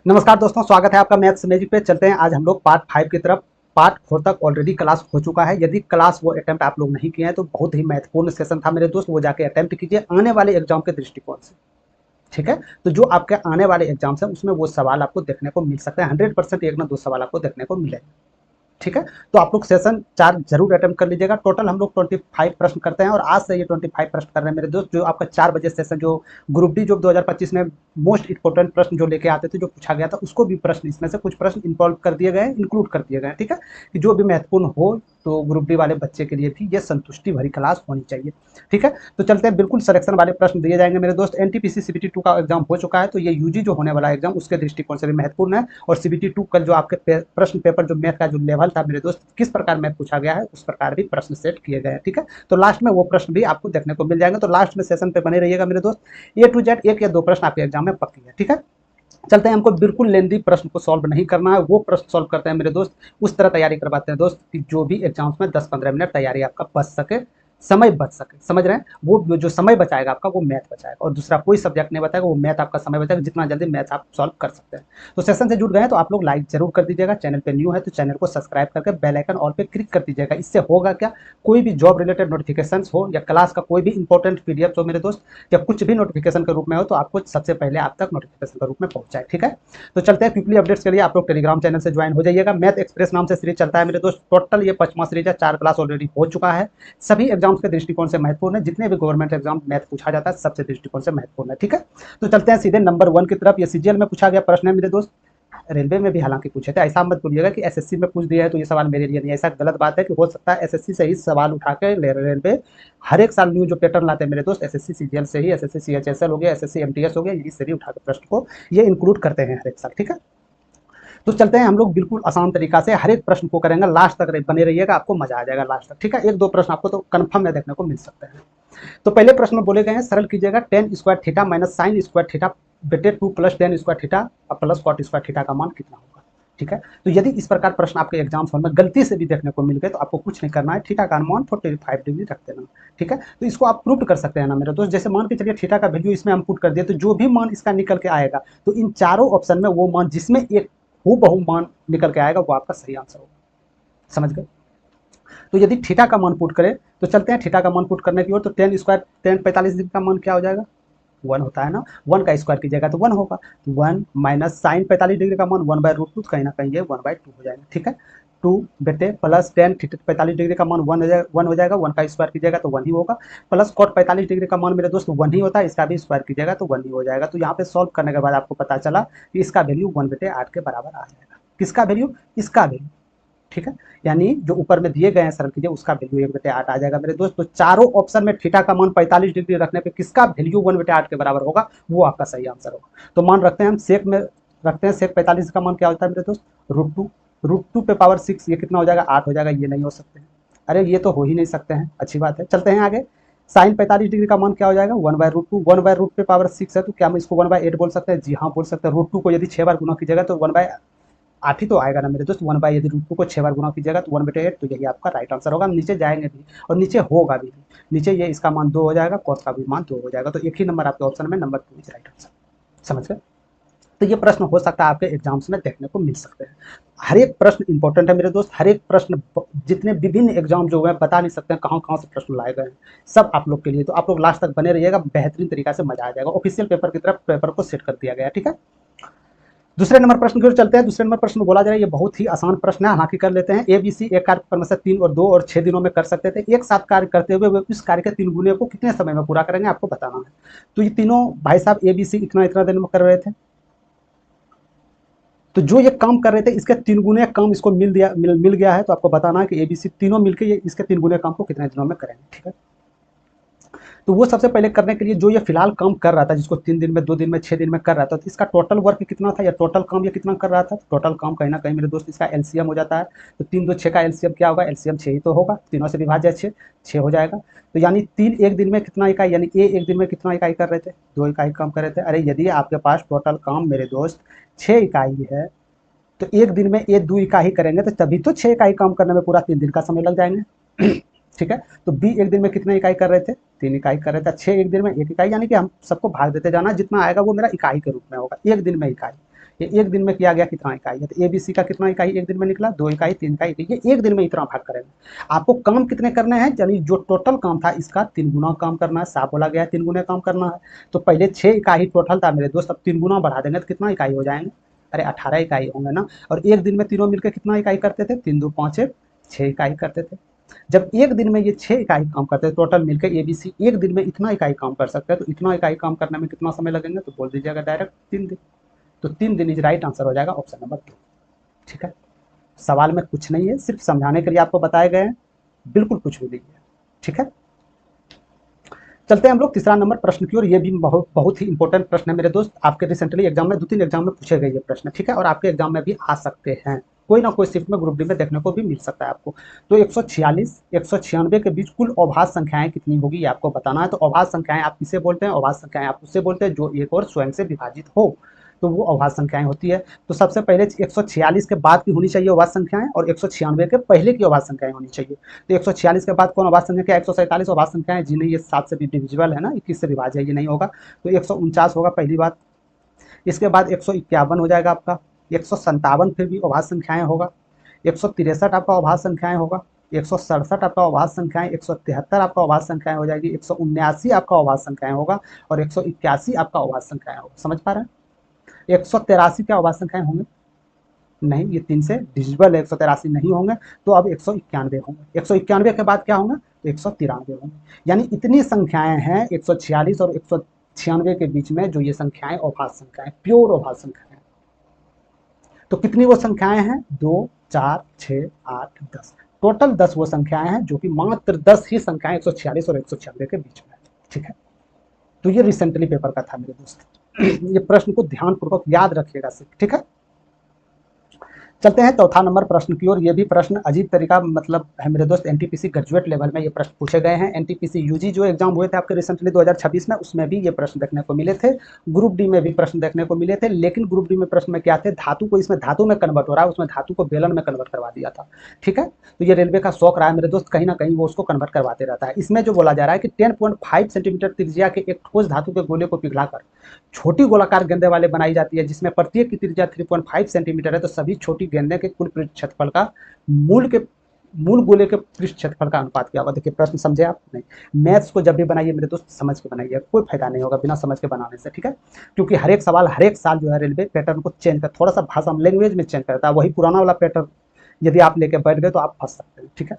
नमस्कार दोस्तों, स्वागत है आपका मैथ्स मैजिक पे। चलते हैं आज हम लोग पार्ट 5 की तरफ। पार्ट 4 तक ऑलरेडी क्लास हो चुका है। यदि क्लास वो अटेम्प्ट आप लोग नहीं किए हैं तो बहुत ही महत्वपूर्ण सेशन था मेरे दोस्त, वो जाके अटेम्प्ट कीजिए आने वाले एग्जाम के दृष्टिकोण से। ठीक है, तो जो आपके आने वाले एग्जाम्स हैं उसमें वो सवाल आपको देखने को मिल सकते हैं। 100% एक ना दो सवाल आपको देखने को मिलेगा। ठीक है, तो आप लोग सेशन 4 जरूर अटेम्प्ट कर लीजिएगा। टोटल हम लोग 25 प्रश्न करते हैं और आज से ये 25 प्रश्न कर रहे हैं मेरे दोस्त। जो आपका 4 बजे सेशन, जो ग्रुप डी जॉब 2025 में मोस्ट इंपोर्टेंट प्रश्न जो लेके आते थे, जो पूछा गया था, उसको भी प्रश्न इसमें से कुछ प्रश्न इन्वॉल्व कर दिए गए हैं, इंक्लूड कर दिए गए हैं। ठीक है, कि जो भी महत्वपूर्ण हो तो ग्रुप डी वाले बच्चे के लिए भी ये संतुष्टि भरी क्लास होनी चाहिए। ठीक है, तो चलते हैं, बिल्कुल सिलेक्शन वाले प्रश्न दिए जाएंगे मेरे दोस्त। एनटीपीसी सीबीटी 2 का एग्जाम हो चुका है, तो ये यूजी जो होने वाला एग्जाम उसके दृष्टिकोण से भी महत्वपूर्ण है। और सीबीटी 2 का जो आपके प्रश्न पेपर जो मैथ का जो लेवल था मेरे दोस्त, किस प्रकार मैथ पूछा गया है उस प्रकार भी प्रश्न सेट किए गए हैं। ठीक है, तो लास्ट में वो प्रश्न भी आपको देखने को मिल जाएंगे। तो लास्ट में सेशन पे बने रहिएगा मेरे दोस्त। ए टू जेड एक या दो प्रश्न आपके एग्जाम में पक्की है। ठीक है, चलते हैं, हमको बिल्कुल लेंदी प्रश्न को सॉल्व नहीं करना है, वो प्रश्न सॉल्व करते हैं मेरे दोस्त। उस तरह तैयारी करवाते हैं दोस्त कि जो भी एग्जाम्स में 10-15 मिनट तैयारी आपका बच सके, समय बच सके। समझ रहे हैं, वो जो समय बचाएगा आपका वो मैथ बचाएगा, और दूसरा कोई सब्जेक्ट नहीं बताएगा, वो मैथ आपका समय बचाएगा। जितना जल्दी मैथ आप सॉल्व कर सकते हैं। तो सेशन से जुड़ गए हैं तो आप लोग लाइक जरूर कर दीजिएगा। चैनल पे न्यू है तो चैनल को सब्सक्राइब करके बेल आइकन ऑल पे क्लिक कर दीजिएगा। इससे होगा क्या, कोई भी जॉब रिलेटेड नोटिफिकेशन हो या क्लास का कोई भी इंपॉर्टेंट पीडीएफ हो मेरे दोस्त, या कुछ भी नोटिफिकेशन के रूप में हो, तो आपको सबसे पहले आप तक नोटिफिकेशन के रूप में पहुंचाए। ठीक है, तो चलते हैं, क्विकली अपडेट्स के लिए आप लोग टेलीग्राम चैनल से ज्वाइन हो जाइएगा। मैथ एक्सप्रेस नाम से सीरीज चलता है मेरे दोस्त। टोटल ये 5वां सीरीज है, 4 क्लास ऑलरेडी हो चुका है। सभी एग्जाम्स के दृष्टिकोण से महत्वपूर्ण है। जितने भी गवर्नमेंट एग्जाम मैथ पूछा जाता है सबसे दृष्टिकोण से महत्वपूर्ण है। ठीक है, तो चलते हैं सीधे नंबर 1 की तरफ। ये सीजीएल में पूछा गया प्रश्न है मेरे दोस्त। रेलवे में भी हालांकि पूछे थे, ऐसा मत बोलिएगा कि एसएससी में पूछ दिया है तो ये सवाल मेरे लिए नहीं। ऐसा गलत बात है कि हो सकता है एसएससी से ही सवाल उठा के रेलवे हर एक साल न्यू जो पैटर्न लाते हैं मेरे दोस्त, एसएससी सीजीएल से ही, एसएससी सीएचएसएल हो गया, एसएससी एमटीएस हो गया, यही से भी उठा के प्रश्न को ये इंक्लूड करते हैं हर एक साल। ठीक है, तो चलते हैं, हम लोग बिल्कुल आसान तरीका से हर एक प्रश्न को करेंगे। लास्ट तक बने रहिएगा, आपको मजा आ जाएगा लास्ट तक। ठीक है, एक दो प्रश्न आपको तो कंफर्म में देखने को मिल सकते हैं। तो पहले प्रश्न में बोले गए हैं, सरल कीजिएगा ten square theta minus sine square theta बेटे 2 प्लस टेन स्क्वायर थीटा और प्लस कॉट स्क्वायर थीटा का मान कितना होगा। ठीक है, तो यदि इस प्रकार प्रश्न आपके एग्जाम हॉल में गलती से भी देखने को मिल गए तो आपको कुछ नहीं करना है, थीटा का मान 45 डिग्री रख देना। ठीक है, तो इसको आप प्रूव कर सकते हैं ना मेरे दोस्त। जैसे मान के चलिए थीटा का वैल्यू इसमें हम पुट कर दिए, तो जो भी मान इसका निकल के आएगा, तो इन चारों ऑप्शन में वो मान जिसमें एक हूबहू मान निकल के आएगा वो आपका सही आंसर होगा। समझ गए, तो यदि थीटा का मान पुट करें तो चलते हैं थीटा का मान पुट करने की ओर। तो टेन स्क्वायर टेन 45 डिग्री का मान क्या हो जाएगा, 1 होता है ना। 1 का स्क्वायर कीजिएगा तो 1 होगा। 1 माइनस साइन 45 डिग्री का मान 1/√2, कहीं ना कहीं ये 1/2 हो जाएगा। ठीक है, 2 बेटे प्लस टेन 45 डिग्री का मान 1 हो जाएगा। 1 का स्क्वायर कीजिएगा तो 1 ही होगा। प्लस कॉट 45 डिग्री का मान मेरे दोस्त 1 ही होता है, इसका भी स्क्वायर कीजिएगा तो 1 ही हो जाएगा। तो यहाँ पे सॉल्व करने के बाद आपको पता चला कि इसका वैल्यू 1/8 के बराबर आ जाएगा। किसका वैल्यू, इसका वैल्यू। ठीक है, यानी जो ऊपर में दिए गए हैं सरल कीजिए, उसका वैल्यू 1/8 आ जाएगा मेरे दोस्त। तो चारों ऑप्शन में थीटा का मान 45 डिग्री रखने पे किसका वैल्यू 1/8 के बराबर होगा, वो आपका सही आंसर होगा। तो मान रखते हैं हम सेक में, रखते हैं सेक 45 का मान क्या होता है मेरे दोस्त, √2। √2 पे पावर 6 ये कितना हो जाएगा, 8 हो जाएगा। ये नहीं हो सकते हैं, अरे ये तो हो ही नहीं सकते हैं। अच्छी बात है, चलते हैं आगे। साइन 45 डिग्री का मान क्या हो जाएगा, 1/√2। 1/√2 पे पावर 6 है तो क्या हम इसको 1/8 बोल सकते हैं, जी हाँ बोल सकते हैं। √2 को यदि 6 बार गुना कीजिएगा तो 1/8 ही तो आएगा ना मेरे दोस्त। 1 यदि √2 को 6 बार गुना कीजिएगा तो 1/8, तो यही आपका राइट आंसर होगा। हम नीचे जाएंगे भी और नीचे होगा भी, नीचे ये इसका मान 2 हो जाएगा, कॉस का भी मान 2 हो जाएगा। तो एक ही नंबर आपके ऑप्शन में, नंबर 2 इज राइट आंसर। समझ गए, तो ये प्रश्न हो सकता है आपके एग्जाम्स में देखने को मिल सकते हैं। हर एक प्रश्न इंपॉर्टेंट है मेरे दोस्त। हर एक प्रश्न, जितने विभिन्न एग्जाम जो है बता नहीं सकते हैं कहाँ कहाँ से प्रश्न लाए गए हैं, सब आप लोग के लिए। तो आप लोग लास्ट तक बने रहिएगा, बेहतरीन तरीका से मजा आ जाएगा। ऑफिशियल पेपर की तरफ पेपर को सेट कर दिया गया। ठीक है, दूसरे नंबर प्रश्न की ओर चलते हैं। दूसरे नंबर प्रश्न बोला जा रहा है, ये बहुत ही आसान प्रश्न है, हालांकि कर लेते हैं। एबीसी एक कार्य क्रमशः 3 और 2 और 6 दिनों में कर सकते थे। एक साथ कार्य करते हुए वे इस कार्य के 3 गुने को कितने समय में पूरा करेंगे, आपको बताना है। तो ये तीनों भाई साहब एबीसी इतना इतना दिन में कर रहे थे, तो जो ये काम कर रहे थे इसके 3 गुने काम इसको मिल गया है। तो आपको बताना है कि एबीसी तीनों मिलकर ये इसके 3 गुने काम को कितने दिनों में करेंगे। ठीक है, तो वो सबसे पहले करने के लिए जो ये फिलहाल काम कर रहा था, जिसको 3 दिन में, 2 दिन में, 6 दिन में कर रहा था, तो इसका टोटल वर्क कितना था या टोटल काम ये कितना कर रहा था। टोटल काम कहीं ना कहीं मेरे दोस्त इसका एलसीएम हो जाता है। तो 3 2 6 का एलसीएम क्या होगा, एलसीएम 6 ही तो होगा, तीनों से विभाज्य 6 हो जाएगा। तो यानी 3 एक दिन में कितना इकाई, यानी ए एक दिन में कितना इकाई कर रहे थे, 2 इकाई काम कर रहे थे। अरे यदि आपके पास टोटल काम मेरे दोस्त 6 इकाई है, तो एक दिन में ए 2 इकाई करेंगे तो तभी तो 6 इकाई काम करने में पूरा 3 दिन का समय लग जाएंगे। ठीक है, तो बी एक दिन में कितने इकाई कर रहे थे, 3 इकाई कर रहे थे। 6 एक दिन में 1 इकाई, यानी कि हम सबको भाग देते जाना, जितना आएगा वो मेरा इकाई के रूप में होगा, एक दिन में इकाई। ये एक दिन में किया गया कितना इकाई है, तो ABC का कितना इकाई एक दिन में निकला, 2 इकाई, 3 इकाई, ये एक दिन में इतना भाग करेंगे। आपको काम कितने करने हैं, यानी जो टोटल काम था इसका 3 गुना काम करना है, साफ बोला गया है 3 गुना काम करना है। तो पहले 6 इकाई टोटल था मेरे दोस्त, अब 3 गुना बढ़ा देंगे तो कितना इकाई हो जाएंगे, अरे 18 इकाई होंगे ना। और एक दिन में तीनों मिलकर कितना इकाई करते थे, 3 2 5 1 6 इकाई करते थे। जब एक दिन में ये 6 इकाई काम करते हैं टोटल मिलकर ABC एक दिन में इतना इकाई काम कर सकते हैं, तो इतना इकाई काम करने में कितना समय लगेंगे, तो बोल दीजिएगा डायरेक्ट 3 दिन। तो 3 दिन इज राइट आंसर हो जाएगा ऑप्शन नंबर 2। ठीक है, सवाल में कुछ नहीं है, सिर्फ समझाने के लिए आपको बताए गए हैं, बिल्कुल कुछ भी नहीं है। ठीक है, चलते हैं हम लोग तीसरा नंबर प्रश्न की ओर। ये भी बहुत ही इंपॉर्टेंट प्रश्न है मेरे दोस्त, आपके रिसेंटली एग्जाम में 2-3 एग्जाम में पूछे गए ये प्रश्न। ठीक है, और आपके एग्जाम में भी आ सकते हैं, कोई ना कोई शिफ्ट में ग्रुप डी में देखने को भी मिल सकता है आपको। तो 146 196 के बीच कुल अभाज्य संख्याएं कितनी होगी ये आपको बताना है। तो अभाज्य संख्याएं आप किसे बोलते हैं, अभाज्य संख्याएं आप उससे बोलते हैं जो एक और स्वयं से विभाजित हो, तो वो अभाज्य संख्याएं होती है। तो सबसे पहले 146 के बाद की होनी चाहिए अभाज्य संख्याएं, और 196 के पहले की अभाज्य संख्याएं होनी चाहिए। तो 146 के बाद कौन अभाज्य संख्या क्या, 147 अभाज्य संख्याएं जी नहीं, ये 7 से भी डिविजिबल है ना, 21 से विभाज्य है, ये नहीं होगा। तो 149 होगा पहली बात। इसके बाद 151 हो जाएगा आपका, 157 फिर भी अभाज्य संख्याएं होगा, 163 आपका अभाज्य संख्याएं होगा, 167 आपका अभाज्य संख्याएं, 173 आपका अभाज्य संख्याएं हो जाएगी, 179 आपका अभाज्य संख्याएं होगा, और 181 आपका अभाज्य संख्याएं होगा। समझ पा रहे हैं, 183 क्या अभाज्य संख्याएं होंगे, नहीं, ये 3 से डिविजिबल है, 183 नहीं होंगे। तो अब 191 होंगे, 191 के बाद क्या होंगे, तो 193 होंगे। यानी इतनी संख्याएं हैं 146 और 196 के बीच में, जो ये संख्याएं अभाज्य संख्याएं, प्योर अभाज्य संख्याएं। तो कितनी वो संख्याएं हैं, 2 4 6 8 10, टोटल 10 वो संख्याएं हैं, जो कि मात्र 10 ही संख्याएं 146 और 196 के बीच में है। ठीक है, तो ये रिसेंटली पेपर का था मेरे दोस्त। ये प्रश्न को ध्यानपूर्वक याद रखिएगा सिर्फ। ठीक है, चलते हैं चौथा नंबर प्रश्न की ओर। ये भी प्रश्न अजीब तरीका मतलब है मेरे दोस्त, एनटीपीसी ग्रेजुएट लेवल में ये प्रश्न पूछे गए हैं। एनटीपीसी यूजी जो एग्जाम हुए थे आपके रिसेंटली 2026 में, उसमें भी ये प्रश्न देखने को मिले थे, ग्रुप डी में भी प्रश्न देखने को मिले थे। लेकिन ग्रुप डी में प्रश्न में क्या थे, धातु को इसमें धातु में कन्वर्ट हो रहा है, उसमें धातु को बेलन में कन्वर्ट करवा दिया था। ठीक है, तो ये रेलवे का शौक रहा है मेरे दोस्त, कहीं ना कहीं वो उसको कन्वर्ट करवाते रहता है। इसमें जो बोला जा रहा है कि 10.5 सेंटीमीटर त्रिज्या के एक ठोस धातु के गोले को पिघलाकर छोटी गोलाकार गेंदे वाले बनाई जाती है, जिसमें प्रत्येक की त्रिज्या 3.5 सेंटीमीटर है। तो सभी छोटी गेंदे के कुल पृष्ठ क्षेत्रफल का मूल गोले के पृष्ठ क्षेत्रफल का अनुपात क्या होगा। देखिए प्रश्न समझे आप, नहीं, मैथ्स को जब भी बनाइए मेरे दोस्त समझ के बनाइए, कोई फायदा नहीं होगा बिना समझ के बनाने से। ठीक है, क्योंकि हर एक सवाल हर एक साल जो है रेलवे पैटर्न को चेंज कर, थोड़ा सा भाषा लैंग्वेज में चेंज करता है, वही पुराना वाला पैटर्न यदि आप लेके बैठ गए तो आप फंस सकते हैं। ठीक है,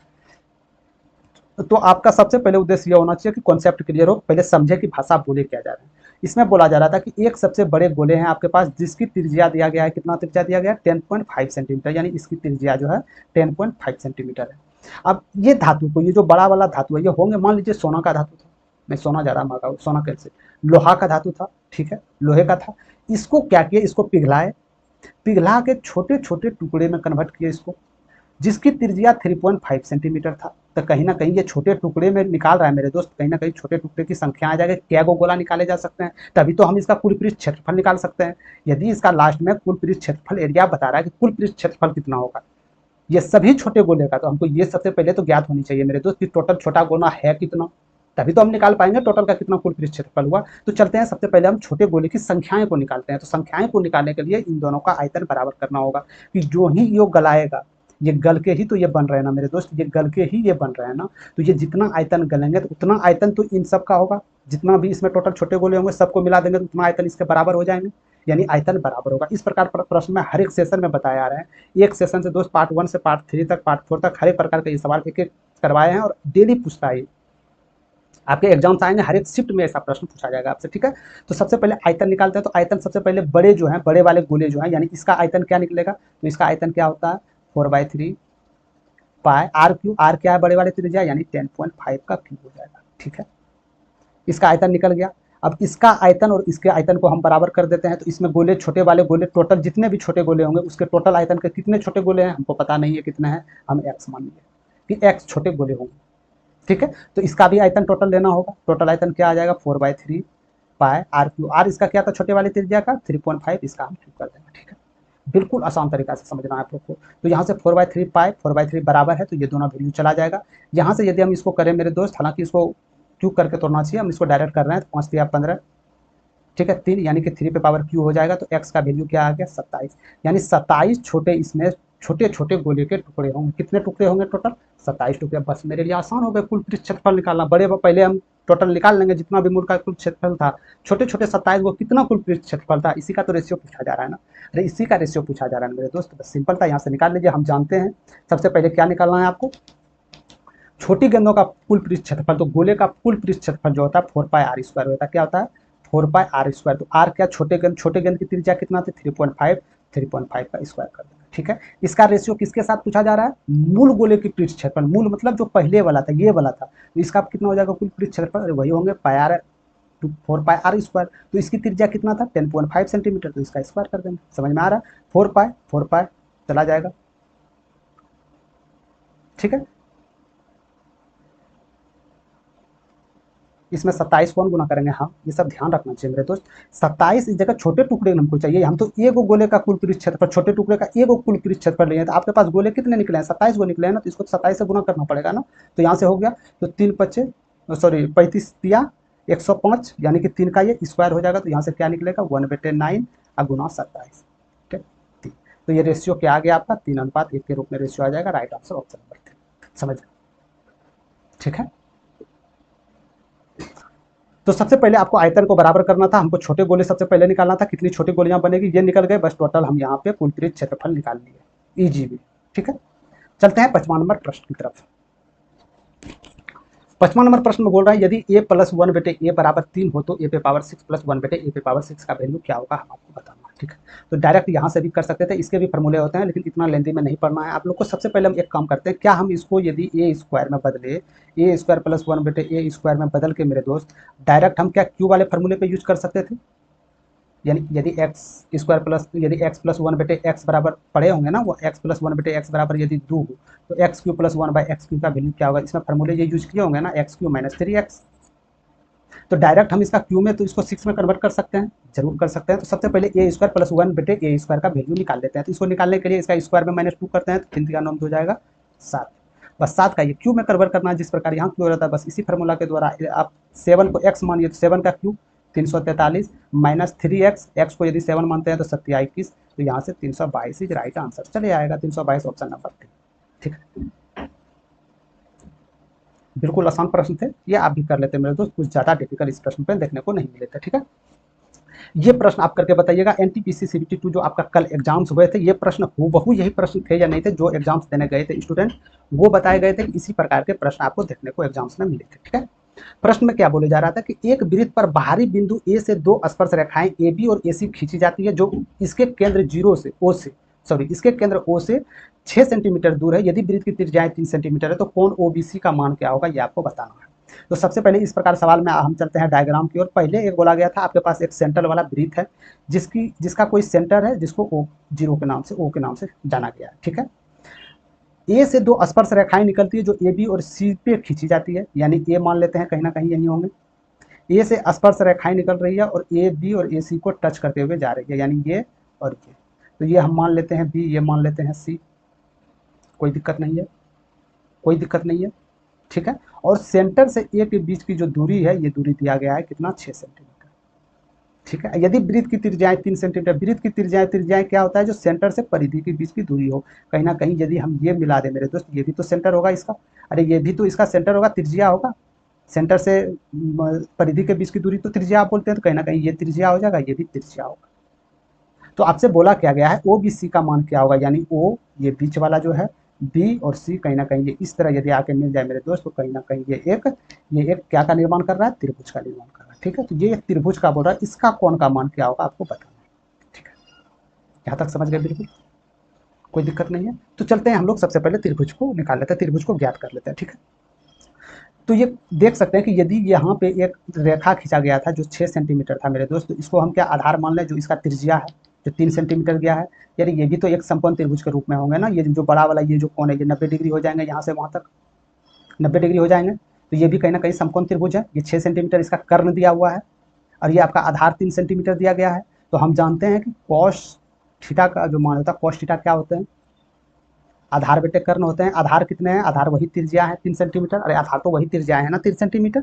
तो आपका सबसे पहले उद्देश्य यह होना चाहिए कि कॉन्सेप्ट क्लियर हो, पहले समझे कि भाषा बोले क्या जा रहा है। इसमें बोला जा रहा था कि एक सबसे बड़े गोले हैं आपके पास, जिसकी त्रिज्या दिया गया है, कितना त्रिज्या दिया गया है, 10.5 सेंटीमीटर, यानी इसकी त्रिज्या जो है 10.5 सेंटीमीटर है। अब ये धातु को, ये जो बड़ा वाला धातु है, ये होंगे मान लीजिए सोना का धातु था, नहीं सोना ज़्यादा महंगा, सोना कैसे, लोहा का धातु था। ठीक है, लोहे का था। इसको क्या किया, इसको पिघलाए, पिघला के छोटे छोटे टुकड़े में कन्वर्ट किए इसको, जिसकी त्रिज्या 3.5 सेंटीमीटर था। तो कहीं ना कहीं ये छोटे टुकड़े में निकाल रहा है मेरे दोस्त, कहीं ना कहीं छोटे टुकड़े की संख्या आ जाएगी, क्या गोला निकाले जा सकते हैं, तभी तो हम इसका कुल पृष्ठ क्षेत्रफल निकाल सकते हैं। यदि इसका लास्ट में कुल पृष्ठ क्षेत्रफल एरिया बता रहा है कि कुल पृष्ठ क्षेत्रफल कितना होगा ये सभी छोटे गोले का, तो हमको ये सबसे पहले तो ज्ञात होनी चाहिए मेरे दोस्त कि टोटल छोटा गोला है कितना, तभी तो हम निकाल पाएंगे टोटल का कितना कुल पृष्ठ क्षेत्रफल हुआ। तो चलते हैं सबसे पहले हम छोटे गोले की संख्याएं को निकालते हैं। तो संख्याएं को निकालने के लिए इन दोनों का आयतन बराबर करना होगा, कि जो ही योग गलाएगा, ये गल के ही तो ये बन रहे हैं ना मेरे दोस्त, ये गल के ही ये बन रहे हैं ना, तो ये जितना आयतन गलेंगे तो उतना आयतन तो इन सब का होगा, जितना भी इसमें टोटल छोटे गोले होंगे सबको मिला देंगे तो उतना आयतन इसके बराबर हो जाएंगे, यानी आयतन बराबर होगा। इस प्रकार प्रश्न में हर एक सेशन में बताया आ रहा है, एक सेशन से दोस्त पार्ट 1 से पार्ट 3 तक, पार्ट 4 तक हर एक प्रकार के ये सवाल एक एक करवाए हैं, और डेली पूछता है आपके एग्जाम्स आएंगे, हर एक शिफ्ट में ऐसा प्रश्न पूछा जाएगा आपसे। ठीक है, तो सबसे पहले आयतन निकालते हैं। तो आयतन सबसे पहले बड़े जो हैं, बड़े वाले गोले जो हैं, यानी इसका आयतन क्या निकलेगा, तो इसका आयतन क्या होता है 4/3 पाई आर क्यू, आर क्या है बड़े वाले त्रिज्या, यानी 10.5 का क्यूब हो जाएगा। ठीक है, इसका आयतन निकल गया। अब इसका आयतन और इसके आयतन को हम बराबर कर देते हैं। तो इसमें गोले, छोटे वाले गोले, टोटल जितने भी छोटे गोले होंगे उसके टोटल आयतन के कितने छोटे गोले हैं हमको पता नहीं है कितने हैं, हम एक्स मान लिए कि एक्स छोटे गोले होंगे। ठीक है, तो इसका भी आयतन टोटल लेना होगा। टोटल आयतन क्या आ जाएगा 4/3 पाई आर क्यू, आर इसका क्या था छोटे वाले त्रिज्या का 3.5, इसका हम क्यूब कर देंगे। ठीक है, बिल्कुल आसान तरीका से समझना है आप लोग को। तो यहाँ से 4/3 पाई 4/3 बराबर है, तो ये दोनों वैल्यू चला जाएगा। यहाँ से यदि हम इसको करें मेरे दोस्त, हालांकि इसको क्यूब करके तोड़ना चाहिए, हम इसको डायरेक्ट कर रहे हैं, तो 5 × 15 ठीक है, 3 यानी कि 3 पे पावर क्यू हो जाएगा, तो x का वैल्यू क्या आ गया 27, यानी 27 छोटे इसमें छोटे छोटे गोले के टुकड़े होंगे। कितने टुकड़े होंगे टोटल? 27 टुकड़े। बस मेरे लिए आसान हो गए कुल पृष्ठ क्षेत्रफल निकालना। बड़े पहले हम टोटल निकाल लेंगे जितना भी मूल का कुल क्षेत्रफल था, छोटे छोटे 27 वो कितना कुल पृष्ठ क्षेत्रफल था, इसी का तो रेशियो पूछा जा रहा है ना। अरे इसी का रेशियो पूछा जा रहा है मेरे दोस्त, बस सिंपल था, यहाँ से निकाल लीजिए। हम जानते हैं सबसे पहले क्या निकालना है आपको, छोटी गेंदों का कुल पृष्ठ क्षेत्रफल। तो गोले का कुल पृष्ठ क्षेत्रफल जो होता है 4πr² होता है। क्या होता है? 4πr²। तो आर क्या, छोटे गेंद की त्रिज्या कितना थी 3.5, 3.5 का स्क्वायर कर देना। ठीक है, इसका रेशियो किसके साथ पूछा जा रहा है? मूल गोले की पृष्ठ क्षेत्रफल। मूल मतलब जो पहले वाला था, ये वाला था, तो इसका कितना हो जाएगा कुल पृष्ठ क्षेत्रफल? वही होंगे पाई 4πr²। तो इसकी त्रिज्या कितना था 10.5 सेंटीमीटर, तो इसका स्क्वायर कर देना। समझ में आ रहा है? 4π चला जाएगा। ठीक है, इसमें 27 कौन गुना करेंगे? हाँ, ये सब ध्यान रखना चाहिए मेरे दोस्त। 27 इस जगह छोटे टुकड़े हमको चाहिए, हम तो एक गोले का कुल पृष्ठ क्षेत्रफल, छोटे टुकड़े का एक कुल पृष्ठ क्षेत्रफल लिए, तो आपके पास गोले कितने निकले हैं? 27 गो निकले हैं ना, तो इसको 27 से गुना करना पड़ेगा ना। तो यहाँ से हो गया, तो 35 तिया 105, यानी कि 3 का ये स्क्वायर हो जाएगा, तो यहाँ से क्या निकलेगा 1/9 गुना 27। ठीक है, तो ये रेशियो क्या आ गया आपका 3:1 के रूप में रेशियो आ जाएगा। Right answer option number 3। समझ, ठीक है। तो सबसे पहले आपको आयतन को बराबर करना था, हमको छोटे गोले सबसे पहले निकालना था, कितनी छोटी गोलियां बनेगी ये निकल गए, बस टोटल हम यहाँ पे कुल पृष्ठ क्षेत्रफल निकाल लिए, इजी भी। ठीक है, चलते हैं 55 नंबर प्रश्न की तरफ। 55 नंबर प्रश्न में बोल रहा है यदि a + 1/a बराबर 3 हो तो a पे पावर 6 + 1/a पे पावर 6 का वैल्यू क्या होगा, हम आपको बताना। ठीक है, तो डायरेक्ट यहाँ से भी कर सकते थे, इसके भी फॉर्मूले होते हैं, लेकिन इतना लेंथी में नहीं पढ़ना है आप लोग को। सबसे पहले हम एक काम करते हैं, क्या हम इसको यदि a² में बदले, a² + 1/a² में बदल के मेरे दोस्त डायरेक्ट हम क्या क्यू वाले फॉर्मूले पे यूज कर सकते थे। यानी यदि x + 1/x बराबर पढ़े होंगे ना, वो x + 1/x बराबर यदि 2 हो तो x³ + 1/x³ का वैल्यू क्या होगा, इसमें फॉर्मूले ये यूज किए होंगे ना, x³ - 3x। तो डायरेक्ट हम इसका क्यू में तो इसको 6 में कन्वर्ट कर सकते हैं, जरूर कर सकते हैं। तो सबसे पहले a² + 1/a² का वैल्यू निकाल लेते हैं। तो इसको निकालने के लिए इसका स्क्वायर में -2 करते हैं, तो 3 का 9 हो जाएगा 7। बस 7 का ये क्यू में कन्वर्ट करना है, जिस प्रकार यहाँ क्यू रहता है, बस इसी फार्मूला के द्वारा आप 7 को x मानिए, तो 7 का क्यू 343 - 3x, x को यदि 7 मानते हैं तो 21, तो यहाँ से 322 इज राइट आंसर चले आएगा, 322 ऑप्शन नंबर 3। ठीक है, बिल्कुल आसान प्रश्न थे, ये आप भी कर लेते मेरे दोस्त, कुछ ज़्यादा डिफिकल्ट इस प्रश्न पे देखने को नहीं मिले थे। ठीक है, ये प्रश्न आप करके बताइएगा। एनटीपीसी सीबीटी 2 जो आपका कल एग्जाम्स हुए थे, ये प्रश्न हूबहू यही प्रश्न थे या नहीं थे जो एग्जाम्स देने गए थे स्टूडेंट, वो बताए गए थे कि इसी प्रकार के प्रश्न आपको देखने को एग्जाम्स में मिले थे। ठीक है, प्रश्न में क्या बोले जा रहा था कि एक वृत्त पर बाहरी बिंदु ए से 2 स्पर्श रेखाएं ए बी और ए सी खींची जाती है, जो इसके केंद्र इसके केंद्र ओ से 6 सेंटीमीटर दूर है। यदि वृत्त की त्रिज्या 3 सेंटीमीटर है तो कोण ओबीसी का मान क्या होगा, ये आपको बताना है। तो सबसे पहले इस प्रकार सवाल में हम चलते हैं डायग्राम की ओर। पहले एक बोला गया था आपके पास एक सेंटर वाला वृत्त है, जिसका कोई सेंटर है, जिसको O0 के नाम से जाना गया है। ठीक है, ए से 2 स्पर्श रेखाएं निकलती है जो ए बी और सी पे खींची जाती है, यानी ए मान लेते हैं कहीं ना कहीं यही होंगे। ए से स्पर्श रेखाएं निकल रही है और ए बी और ए सी को टच करते हुए जा रही है, यानी ये और ये। तो ये हम मान लेते हैं बी, ये मान लेते हैं सी, कोई दिक्कत नहीं है, कोई दिक्कत नहीं है। ठीक है, और सेंटर से ए के बीच की जो दूरी है, ये दूरी दिया गया है कितना 6 सेंटीमीटर। ठीक है, यदि वृत्त की त्रिज्याएं 3 सेंटीमीटर, वृत्त की त्रिज्याएं क्या होता है, जो सेंटर से परिधि के बीच की दूरी हो। कहीं ना कहीं यदि हम ये मिला दें मेरे दोस्त, ये भी तो सेंटर होगा इसका, अरे ये भी तो इसका सेंटर होगा, त्रिज्या होगा। सेंटर से परिधि के बीच की दूरी तो त्रिज्या आप बोलते हैं, तो कहीं ना कहीं ये त्रिज्या हो जाएगा, ये भी त्रिज्या होगा। तो आपसे बोला क्या गया है, ओ बी सी का मान क्या होगा, यानी ओ ये बीच वाला जो है, बी और सी कहीं ना कहीं ये इस तरह यदि आके मिल जाए मेरे दोस्त, तो कहीं ना कहीं ये एक क्या का निर्माण कर रहा है, त्रिभुज का निर्माण कर रहा है। ठीक है, तो ये एक त्रिभुज का बोल रहा है, इसका कोण का मान क्या होगा आपको बताना है। ठीक है, यहाँ तक समझ गए, बिल्कुल कोई दिक्कत नहीं है। तो चलते हैं हम लोग सबसे पहले त्रिभुज को निकाल लेते हैं, त्रिभुज को ज्ञात कर लेते हैं। ठीक है, तो ये देख सकते हैं कि यदि यहाँ पे एक रेखा खींचा गया था जो 6 सेंटीमीटर था मेरे दोस्त, तो इसको हम क्या आधार मान लें, जो इसका त्रिज्या है जो 3 सेंटीमीटर गया है, यानी ये भी तो एक समकोण त्रिभुज के रूप में होंगे ना। ये जो बड़ा वाला ये जो कोण है, ये 90 डिग्री हो जाएंगे, यहाँ से वहाँ तक 90 डिग्री हो जाएंगे, तो ये भी कहीं ना कहीं समकोण त्रिभुज है। ये 6 सेंटीमीटर इसका कर्ण दिया हुआ है, और ये आपका आधार 3 सेंटीमीटर दिया गया है। तो हम जानते हैं कि कॉस थीटा का जो मान होता है, कॉस थीटा क्या होते हैं, आधार बेटे कर्ण होते हैं। आधार कितने हैं, आधार वही त्रिज्या है 3 सेंटीमीटर, अरे आधार तो वही त्रिज्या है ना 3 सेंटीमीटर।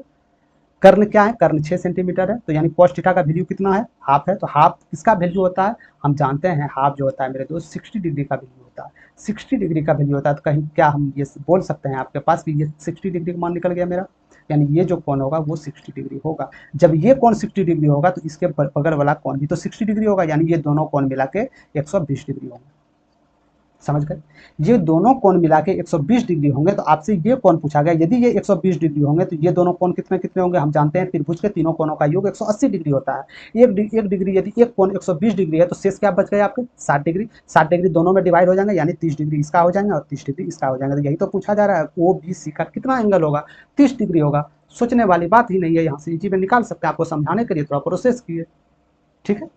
कर्ण क्या है, कर्ण 6 सेंटीमीटर है, तो यानी cos थीटा का वैल्यू कितना है, हाफ है। तो हाफ किसका वैल्यू होता है, हम जानते हैं हाफ जो होता है मेरे दोस्त 60 डिग्री का वैल्यू होता है। 60 डिग्री का वैल्यू होता है, तो कहीं क्या हम ये बोल सकते हैं आपके पास कि ये 60 डिग्री का मान निकल गया मेरा, यानी ये जो कोण होगा वो 60 डिग्री होगा। जब ये कोण 60 डिग्री होगा तो इसके बगल वाला कोण भी तो 60 डिग्री होगा, यानी ये दोनों कोण मिला के 120 डिग्री होगा। समझ गए, ये दोनों कोण मिला के 120 डिग्री होंगे। तो आपसे ये कोण पूछा गया, यदि ये 120 डिग्री होंगे तो ये दोनों कोण कितने कितने होंगे, हम जानते हैं त्रिभुज के तीनों कोणों का योग 180 डिग्री होता है। एक डिग्री यदि एक कोण 120 डिग्री है तो शेष क्या बच गए आपके 60 डिग्री। 60 डिग्री दोनों में डिवाइड हो जाएंगे, यानी 30 डिग्री इसका हो जाएंगे और 30 डिग्री इसका हो जाएंगे। तो यही तो पूछा जा रहा है, ओ बी सी का कितना एंगल होगा, 30 डिग्री होगा। सोचने वाली बात ही नहीं है, यहाँ से इजी में निकाल सकते हैं। आपको समझाने के लिए थोड़ा प्रोसेस किए, ठीक है।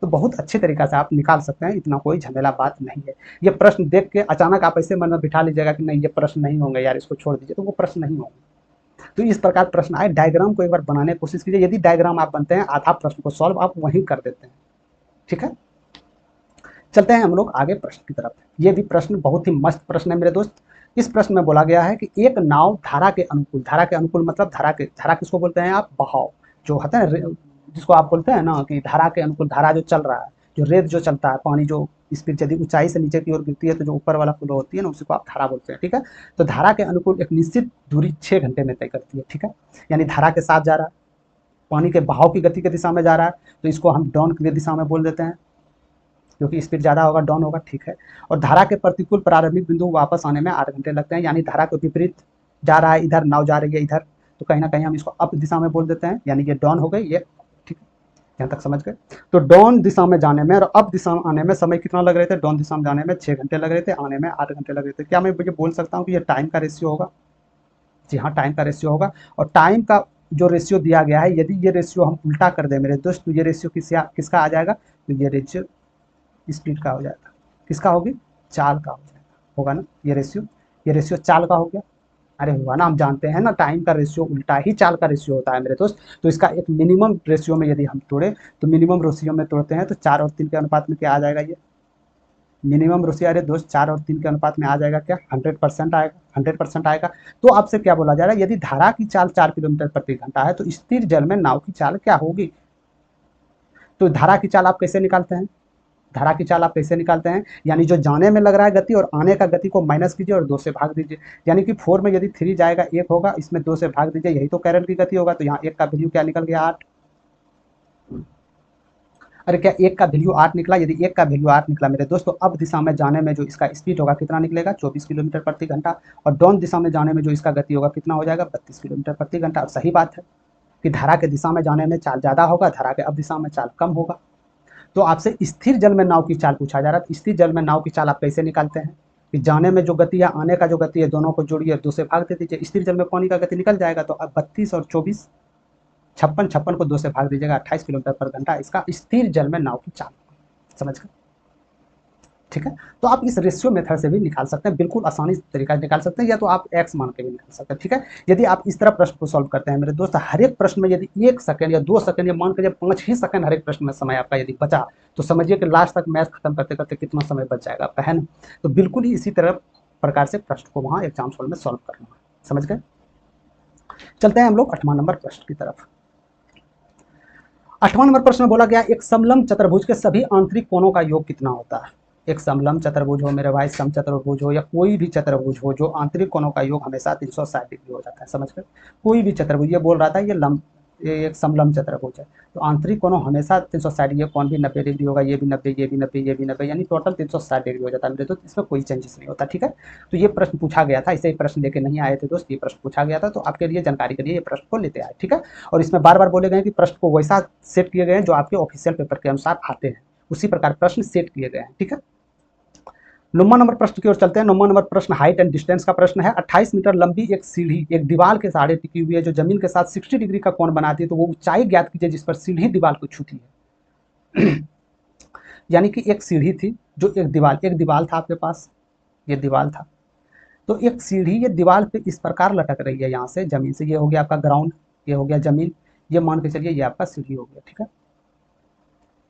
तो बहुत अच्छे तरीका से आप निकाल सकते हैं, इतना कोई झमेला बात नहीं है। ये प्रश्न देख के अचानक आप ऐसे मन में बिठा लीजिएगा कि नहीं ये प्रश्न नहीं होंगे यार, इसको छोड़ दीजिए, तो वो प्रश्न नहीं होंगे। तो इस प्रकार प्रश्न आए, डायग्राम को एक बार बनाने की कोशिश कीजिए। यदि डायग्राम आप बनते हैं, आधा प्रश्न को सॉल्व आप वहीं कर देते हैं, ठीक है। चलते हैं हम लोग आगे प्रश्न की तरफ। ये भी प्रश्न बहुत ही मस्त प्रश्न है मेरे दोस्त। इस प्रश्न में बोला गया है कि एक नाव धारा के अनुकूल, धारा के अनुकूल मतलब धारा किसको बोलते हैं आप, बहाव जो होता है, जिसको आप बोलते हैं ना कि धारा के अनुकूल, धारा जो चल रहा है, जो रेत जो चलता है, पानी जो स्पीड यदि ऊंचाई से नीचे की ओर गिरती है तो जो ऊपर वाला फ्लो होती है ना, उसी को आप धारा बोलते हैं, ठीक है। तो धारा के अनुकूल एक निश्चित दूरी 6 घंटे में तय करती है, ठीक है। यानी धारा के साथ जा रहा है, पानी के बहाव की गति के दिशा में जा रहा है, तो इसको हम डाउन की दिशा में बोल देते हैं, क्योंकि स्पीड ज़्यादा होगा डाउन होगा, ठीक है। और धारा के प्रतिकूल प्रारंभिक बिंदु वापस आने में 8 घंटे लगते हैं, यानी धारा के विपरीत जा रहा है, इधर नाव जा रही है इधर, तो कहीं ना कहीं हम इसको अप दिशा में बोल देते हैं, यानी ये डाउन हो गई ये, ठीक है। यहाँ तक समझ गए। तो डाउन दिशा में जाने में और अप दिशा में आने में समय कितना लग रहे थे, डाउन दिशा में जाने में 6 घंटे लग रहे थे, आने में 8 घंटे लग रहे थे। क्या मैं ये बोल सकता हूँ कि ये टाइम का रेशियो होगा, जी हाँ टाइम का रेशियो होगा। और टाइम का जो रेशियो दिया गया है, यदि ये रेशियो हम उल्टा कर दें मेरे दोस्त, तो ये रेशियो किसका आ जाएगा, तो ये रेशियो स्पीड का हो जाएगा, किसका होगी, चाल का हो जाएगा, होगा ना ये रेशियो चाल का हो गया। अरे हुआ ना, हम जानते हैं ना टाइम का रेशियो उल्टा ही चाल का रेशियो होता है मेरे दोस्त। तो इसका एक मिनिमम रेशियो में यदि हम तोड़े, तो मिनिमम रेशियो में तोड़ते हैं तो 4 और 3 के अनुपात में क्या आ जाएगा, ये मिनिमम रेशियो, अरे दोस्त 4 और 3 के अनुपात में आ जाएगा क्या, 100% आएगा, 100% आएगा। तो आपसे क्या बोला जा रहा है, यदि धारा की चाल 4 किलोमीटर प्रति घंटा है तो स्थिर जल में नाव की चाल क्या होगी। तो धारा की चाल आप कैसे निकालते हैं, धारा की चाल आप कैसे निकालते हैं, यानी जो जाने में लग रहा है गति और आने का गति को माइनस कीजिए और 2 से भाग दीजिए। यानी कि 4 में यदि 3 जाएगा 1 होगा, इसमें 2 से भाग दीजिए, यही तो करंट की गति होगा। तो यहाँ 1 का वैल्यू क्या निकल गया, 8। अरे क्या 1 का वैल्यू 8 निकला, यदि 1 का वैल्यू 8 निकला मेरे दोस्तों, अब दिशा में जाने में जो इसका स्पीड होगा कितना निकलेगा, 24 किलोमीटर प्रति घंटा। और डाउन दिशा में जाने में जो इसका गति होगा कितना हो जाएगा, 32 किलोमीटर प्रति घंटा। और सही बात है कि धारा के दिशा में जाने में चाल ज़्यादा होगा, धारा के अब दिशा में चाल कम होगा। तो आपसे स्थिर जल में नाव की चाल पूछा जा रहा है, तो स्थिर जल में नाव की चाल आप कैसे निकालते हैं, कि जाने में जो गति है, आने का जो गति है, दोनों को जोड़िए, 2 से भाग दे दीजिए, स्थिर जल में पानी का गति निकल जाएगा। तो अब 32 और 24, 56 को 2 से भाग दीजिएगा, 28 किलोमीटर पर घंटा इसका स्थिर जल में नाव की चाल, समझ गए, ठीक है। तो आप इस रेशियो मेथड से भी निकाल सकते हैं, बिल्कुल आसानी तरीका निकाल सकते हैं, या तो आप एक्स मान के भी निकाल सकते हैं, ठीक है। यदि आप इस तरह प्रश्न को सॉल्व करते हैं मेरे दोस्त, हर एक प्रश्न में यदि 1 सेकंड या 2 सेकंड या मान के 5 ही सेकंड हर एक प्रश्न में समय आपका यदि बचा, तो समझिए कि लास्ट तक मैथ खत्म करते करते कितना समय बच जाएगा आपका, है ना। तो बिल्कुल ही इसी तरह प्रकार से प्रश्न को वहाँ एग्जाम हॉल में सॉल्व करना है, समझ गए। चलते हैं हम लोग 8वां नंबर प्रश्न की तरफ। 8वां नंबर प्रश्न में बोला गया, एक समलंब चतुर्भुज के सभी आंतरिक कोणों का योग कितना होता है। एक समलंब चतुर्भुज हो मेरे भाई, समचतुर्भुज हो या कोई भी चतुर्भुज हो, जो आंतरिक कोणों का योग हमेशा 360 डिग्री हो जाता है, समझ गए। कोई भी चतुर्भुज, ये बोल रहा था ये एक समलंब चतुर्भुज है, तो आंतरिक कोणों हमेशा 360, ये कोण भी 90 डिग्री होगा, ये भी 90, ये भी 90, ये भी 90, यानी टोटल 360 डिग्री हो जाता है, तो इसमें कोई चेंजेस नहीं होता, ठीक है। तो ये प्रश्न पूछा गया था, इसे ही प्रश्न लेके नहीं आए थे दोस्त, ये प्रश्न पूछा गया था, तो आपके लिए जानकारी के लिए ये प्रश्न को लेते आए, ठीक है। और इसमें बार बार बोले गए कि प्रश्न को वैसा सेट किए गए हैं जो आपके ऑफिशियल पेपर के अनुसार आते हैं, उसी प्रकार प्रश्न सेट किए गए हैं, ठीक है। 9वां नंबर प्रश्न की ओर चलते हैं। 9वां नंबर प्रश्न हाइट एंड डिस्टेंस का प्रश्न है। 28 मीटर लंबी एक सीढ़ी एक दीवार के सहारे टिकी हुई है जो जमीन के साथ 60 डिग्री का कोण बनाती है, तो वो ऊंचाई ज्ञात कीजिए जिस पर सीढ़ी दीवार को छूती है। यानी कि एक सीढ़ी थी, जो एक दीवार था आपके पास, ये दीवार था, तो एक सीढ़ी ये दीवार पे इस प्रकार लटक रही है, यहाँ से जमीन से, ये हो गया आपका ग्राउंड, ये हो गया जमीन, ये मान के चलिए ये आपका सीढ़ी हो गया, ठीक है।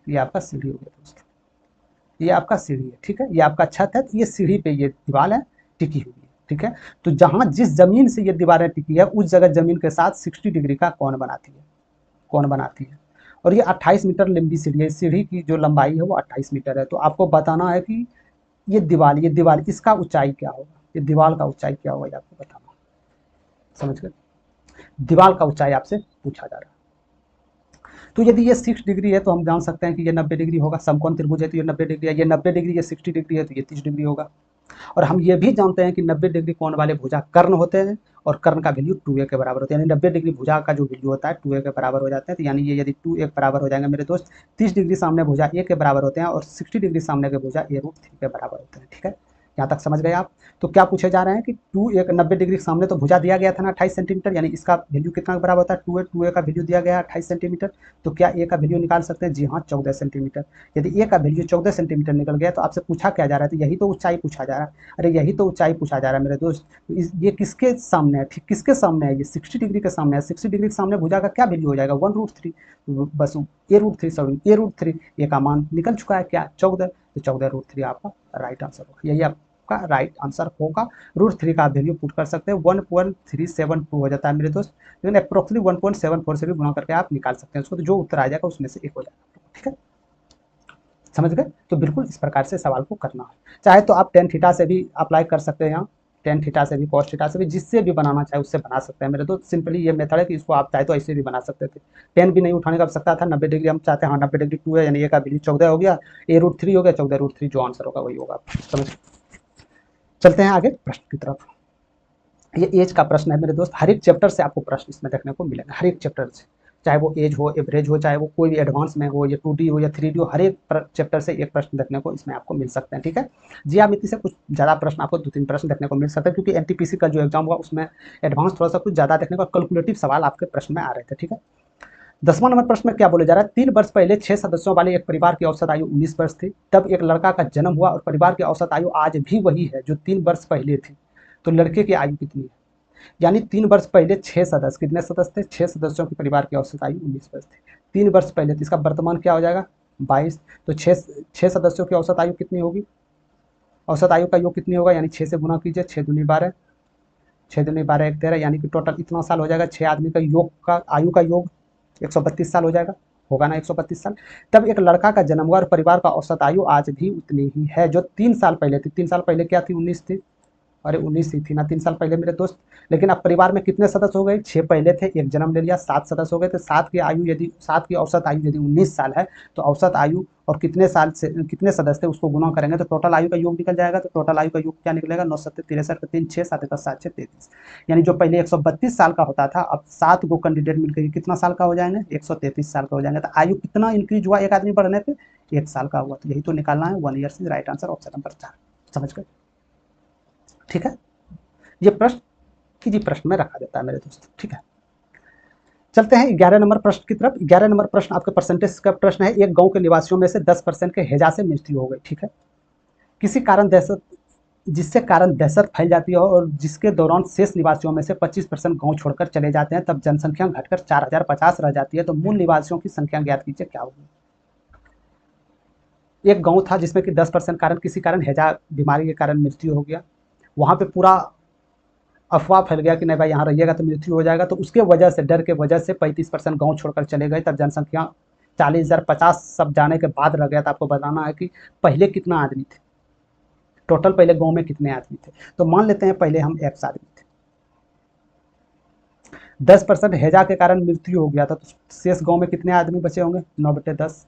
ये आपका सीढ़ी हो गया दोस्तों, ये आपका सीढ़ी है, ठीक है, ये आपका छत है, तो ये सीढ़ी पे ये दीवार है टिकी हुई है। ठीक है। तो जहां जिस जमीन से ये दीवारें टिकी है उस जगह जमीन के साथ 60 डिग्री का कोण बनाती है, कोण बनाती है। और ये 28 मीटर लंबी सीढ़ी है, सीढ़ी की जो लंबाई है वो 28 मीटर है। तो आपको बताना है कि ये दीवार इसका ऊंचाई क्या होगा, ये दीवार का ऊंचाई क्या होगा, ये आपको बताना। समझ गए, दीवार का ऊंचाई आपसे पूछा जा रहा है। तो यदि ये 6 डिग्री है तो हम जान सकते हैं कि ये 90 डिग्री होगा। समकोण त्रिभुज है तो ये 90 डिग्री है, ये 90 डिग्री, ये 60 डिग्री है तो ये 30 डिग्री होगा। और हम ये भी जानते हैं कि 90 डिग्री कोण वाले भुजा कर्ण होते हैं और कर्ण का वैल्यू 2a के बराबर होता है, यानी 90 डिग्री भुजा का जो वैल्यू होता है 2a के बराबर हो जाता है। तो यानी ये यदि 2a के बराबर हो जाएंगे मेरे दोस्त, 30 डिग्री सामने भुजा a के बराबर होते हैं और 60 डिग्री सामने के भुजा a√3 के बराबर होते हैं। ठीक है, यहाँ तक समझ गए आप। तो क्या पूछे जा रहे हैं कि 90 डिग्री सामने तो भुजा दिया गया था ना 28 सेंटीमीटर, यानी इसका वैल्यू कितना बराबर होता है 2a का वैल्यू दिया गया है 28 सेंटीमीटर। तो क्या a का वैल्यू निकाल सकते हैं? जी हाँ, 14 सेंटीमीटर। यदि a का वैल्यू 14 सेंटीमीटर निकल गया तो आपसे पूछा क्या जा रहा है? तो यही तो ऊंचाई पूछा जा रहा है। अरे यही तो ऊंचाई पूछा जा रहा है मेरे दोस्त। ये किसके सामने है? ठीक किसके सामने है? ये 60 डिग्री के सामने है। 60 डिग्री के सामने भुजा का क्या वैल्यू हो जाएगा? 1√3, बस a√3, सॉरी a√3, ए का मान निकल चुका है क्या? 14। तो 14√3 आपका राइट आंसर होगा, यही आपका राइट आंसर होगा। √3 का वैल्यू पुट कर सकते हैं, 1.372 हो जाता है मेरे दोस्त, लेकिन अप्रोक्सीमेटली 1.74 से भी गुणा करके आप निकाल सकते हैं उसको, तो जो उत्तर आ जाएगा उसमें से एक हो जाएगा। ठीक है, समझ गए? तो बिल्कुल इस प्रकार से सवाल को करना है। चाहे तो आप टेन थीटा से भी अप्लाई कर सकते हैं, यहाँ टेन थीटा से भी, कॉस थीटा से भी, जिससे भी बनाना चाहे उससे बना सकते हैं मेरे दोस्त। सिंपली ये मेथड है कि इसको आप चाहे तो ऐसे भी बना सकते थे। टेन भी नहीं उठाने का आवश्यकता था, 90 डिग्री हम चाहते हैं, हाँ 90 डिग्री 2 है, यानी ए का वैल्यू 14 हो गया, a√3 हो गया, 14√3 जो आंसर होगा वही होगा। समझ, चलते हैं आगे प्रश्न की तरफ। ये एज का प्रश्न है मेरे दोस्त, हर एक चैप्टर से आपको प्रश्न इसमें देखने को मिलेगा, हर एक चैप्टर से, चाहे वो एज हो, एवरेज हो, चाहे वो कोई भी एडवांस में हो, या 2D हो या 3D हो, हर एक चैप्टर से एक प्रश्न देखने को इसमें आपको मिल सकते हैं। ठीक है, ज्यामिति से कुछ ज़्यादा प्रश्न आपको 2-3 प्रश्न देखने को मिल सकते हैं, क्योंकि एनटीपीसी का जो एग्जाम हुआ उसमें एडवांस थोड़ा सा कुछ ज़्यादा देखने को, कैलकुलेटिव सवाल आपके प्रश्न में आ रहे थे। ठीक है, 10वां नंबर प्रश्न में क्या बोले जा रहा है? 3 वर्ष पहले 6 सदस्यों वाले एक परिवार की औसत आयु 19 वर्ष थी। तब एक लड़का का जन्म हुआ और परिवार की औसत आयु आज भी वही है जो 3 वर्ष पहले थी। तो लड़के की आयु कितनी है? यानी 3 वर्ष पहले 6 सदस्य, कितने सदस्य थे? 6 सदस्यों के परिवार की औसत आयु 19 वर्ष थी। 3 वर्ष पहले, तो इसका वर्तमान क्या हो जाएगा? 22। तो 6 सदस्यों की औसत आयु कितनी होगी? औसत आयु का योग कितनी होगा? यानी 6 से गुना कीजिए, 6 दूनी 12, 6 दूनी 12 1 13, यानी कि टोटल इतना साल हो जाएगा। 6 आदमी का योग का आयु का योग 132 साल हो जाएगा, होगा ना 132 साल। तब एक लड़का का जन्म हुआ और परिवार का औसत आयु आज भी उतनी ही है जो 3 साल पहले थी। 3 साल पहले क्या थी? 19 थी। अरे 19 ही थी ना 3 साल पहले मेरे दोस्त। लेकिन अब परिवार में कितने सदस्य हो गए? 6 पहले थे, एक जन्म ले लिया, 7 सदस्य हो गए। तो 7 की आयु यदि 7 की औसत आयु यदि 19 साल है, तो औसत आयु और कितने साल से कितने सदस्य थे उसको गुना करेंगे तो टोटल आयु का योग निकल जाएगा। तो टोटल आयु का योग क्या निकलेगा? 9 7 63 3 6 7 10 7 6 33, यानी जो पहले 132 साल का होता था अब 7 गो कैंडिडेट मिलकर कितना साल का हो जाएंगे? 133 साल का हो जाएंगे। तो आयु कितना इंक्रीज हुआ एक आदमी बढ़ने पे? 1 साल का हुआ। तो यही तो निकालना है, 1 year is right answer, option number 4। समझ गए? ठीक है, ये प्रश्न किसी प्रश्न में रखा जाता है मेरे दोस्त। ठीक है, चलते हैं 11 नंबर प्रश्न की तरफ। 11 नंबर प्रश्न आपके परसेंटेज का प्रश्न है। एक गांव के निवासियों में से 10% के हैजा से मृत्यु हो गई। ठीक है, किसी कारण दहशत, जिससे कारण दहशत फैल जाती है और जिसके दौरान शेष निवासियों में से 25% गांव छोड़कर चले जाते हैं, तब जनसंख्या घटकर 4050 रह जाती है। तो मूल निवासियों की संख्या ज्ञात कीजिए, क्या होगी? एक गांव था जिसमें कि 10% कारण किसी कारण हैजा बीमारी के कारण मृत्यु हो गया। वहां पे पूरा अफवाह फैल गया कि नहीं भाई यहाँ रहिएगा तो मृत्यु हो जाएगा। तो उसके वजह से, डर के वजह से 35% गाँव छोड़कर चले गए। तब जनसंख्या 40,050 सब जाने के बाद रह गया। तो आपको बताना है कि पहले कितना आदमी थे, टोटल पहले गाँव में कितने आदमी थे। तो मान लेते हैं पहले हम X आदमी थे, 10% हैजा के कारण मृत्यु हो गया था, तो शेष गाँव में कितने आदमी बचे होंगे? 9/10।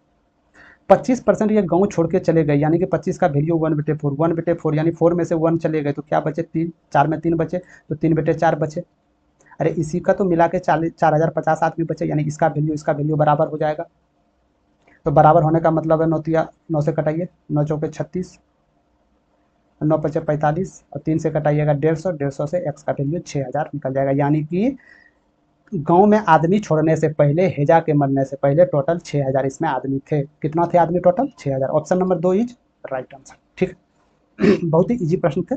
25% ये गाँव छोड़ के चले गए, यानी कि 25 का वैल्यू 1/4, 1/4 यानी 4 में से 1 चले गए तो क्या बचे? 3, 4 में 3 बचे तो 3/4 बचे। अरे इसी का तो मिला के 4050 आदमी बचे, यानी इसका वैल्यू बराबर हो जाएगा। तो बराबर होने का मतलब है 9 से कटाइए, 9 चौके 36, 9 पचे 45 और 3 से कटाइएगा 150, 150 से x का वैल्यू 6000 निकल जाएगा। यानी कि गांव में आदमी छोड़ने से पहले, हैजा के मरने से पहले टोटल 6000 इसमें आदमी थे। कितना थे आदमी total? 6000। Option number 2 is right answer. ठीक बहुत ही इजी प्रश्न थे,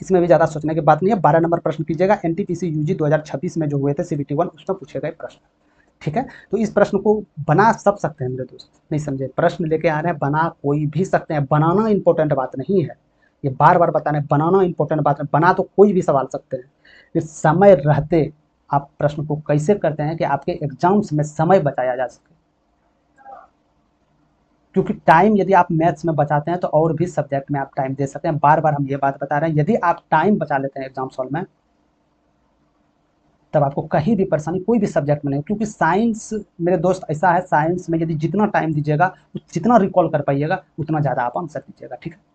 इसमें भी ज़्यादा सोचने की बात नहीं है। 12 नंबर प्रश्न कीजिएगा, एनटीपीसी यूजी 2026 में जो हुए थे CBT 1, उसमें पूछे गए प्रश्न। ठीक है, तो इस प्रश्न को बना सब सकते हैं मेरे दोस्त, नहीं समझे? प्रश्न लेके आ रहे हैं, बना कोई भी सकते हैं, बनाना इंपॉर्टेंट बात नहीं है। ये बार बार बताना है, बनाना इंपॉर्टेंट बात है, बना तो कोई भी सवाल सकते हैं। कि समय रहते आप प्रश्न को कैसे करते हैं कि आपके एग्जाम्स में समय बचाया जा सके, क्योंकि टाइम यदि आप मैथ्स में बचाते हैं तो और भी सब्जेक्ट में आप टाइम दे सकते हैं। बार बार हम ये बात बता रहे हैं, यदि आप टाइम बचा लेते हैं एग्जाम हॉल में, तब आपको कहीं भी परेशानी कोई भी सब्जेक्ट में नहीं, क्योंकि साइंस मेरे दोस्त ऐसा है, साइंस में यदि जितना टाइम दीजिएगा, जितना रिकॉल कर पाइएगा, उतना ज़्यादा आप आंसर दीजिएगा, ठीक है।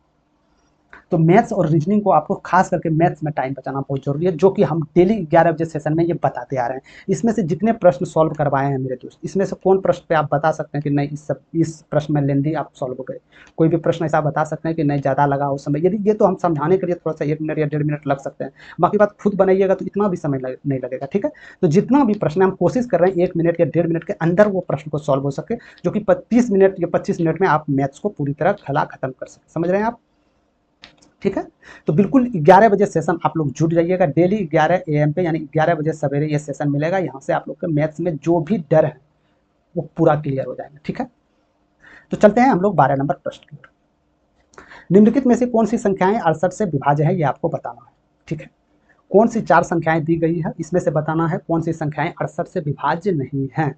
तो मैथ्स और रीजनिंग को आपको खास करके मैथ्स में टाइम बचाना बहुत जरूरी है, जो कि हम डेली 11 बजे सेशन में ये बताते आ रहे हैं। इसमें से जितने प्रश्न सॉल्व करवाए हैं मेरे दोस्त, इसमें से कौन प्रश्न पे आप बता सकते हैं कि नहीं इस प्रश्न में लेंदी आप सॉल्व हो गए? कोई भी प्रश्न ऐसा बता सकते हैं कि नहीं ज़्यादा लगा उस समय? यदि ये तो हम समझाने के लिए थोड़ा सा 1 मिनट या 1.5 मिनट लग सकते हैं, बाकी बात खुद बनाइएगा तो इतना भी समय नहीं लगेगा, ठीक है। तो जितना भी प्रश्न हम कोशिश कर रहे हैं 1 मिनट या 1.5 मिनट के अंदर वो प्रश्न को सॉल्व हो सके, जो कि 30 मिनट या 25 मिनट में आप मैथ्स को पूरी तरह खत्म कर सकें। समझ रहे हैं आप? ठीक है। तो बिल्कुल 11 बजे सेशन आप लोग जुट जाइएगा, डेली 11 AM पे, यानी 11 बजे सवेरे ये सेशन मिलेगा। यहाँ से आप लोग के मैथ्स में जो भी डर है वो पूरा क्लियर हो जाएगा, ठीक है। तो चलते हैं हम लोग 12 नंबर प्रश्न की ओर। निम्नलिखित में से कौन सी संख्याएं 68 से विभाज्य है, ये आपको बताना है, ठीक है। कौन सी 4 संख्याएं दी गई है, इसमें से बताना है कौन सी संख्याएं 68 से विभाज्य नहीं है।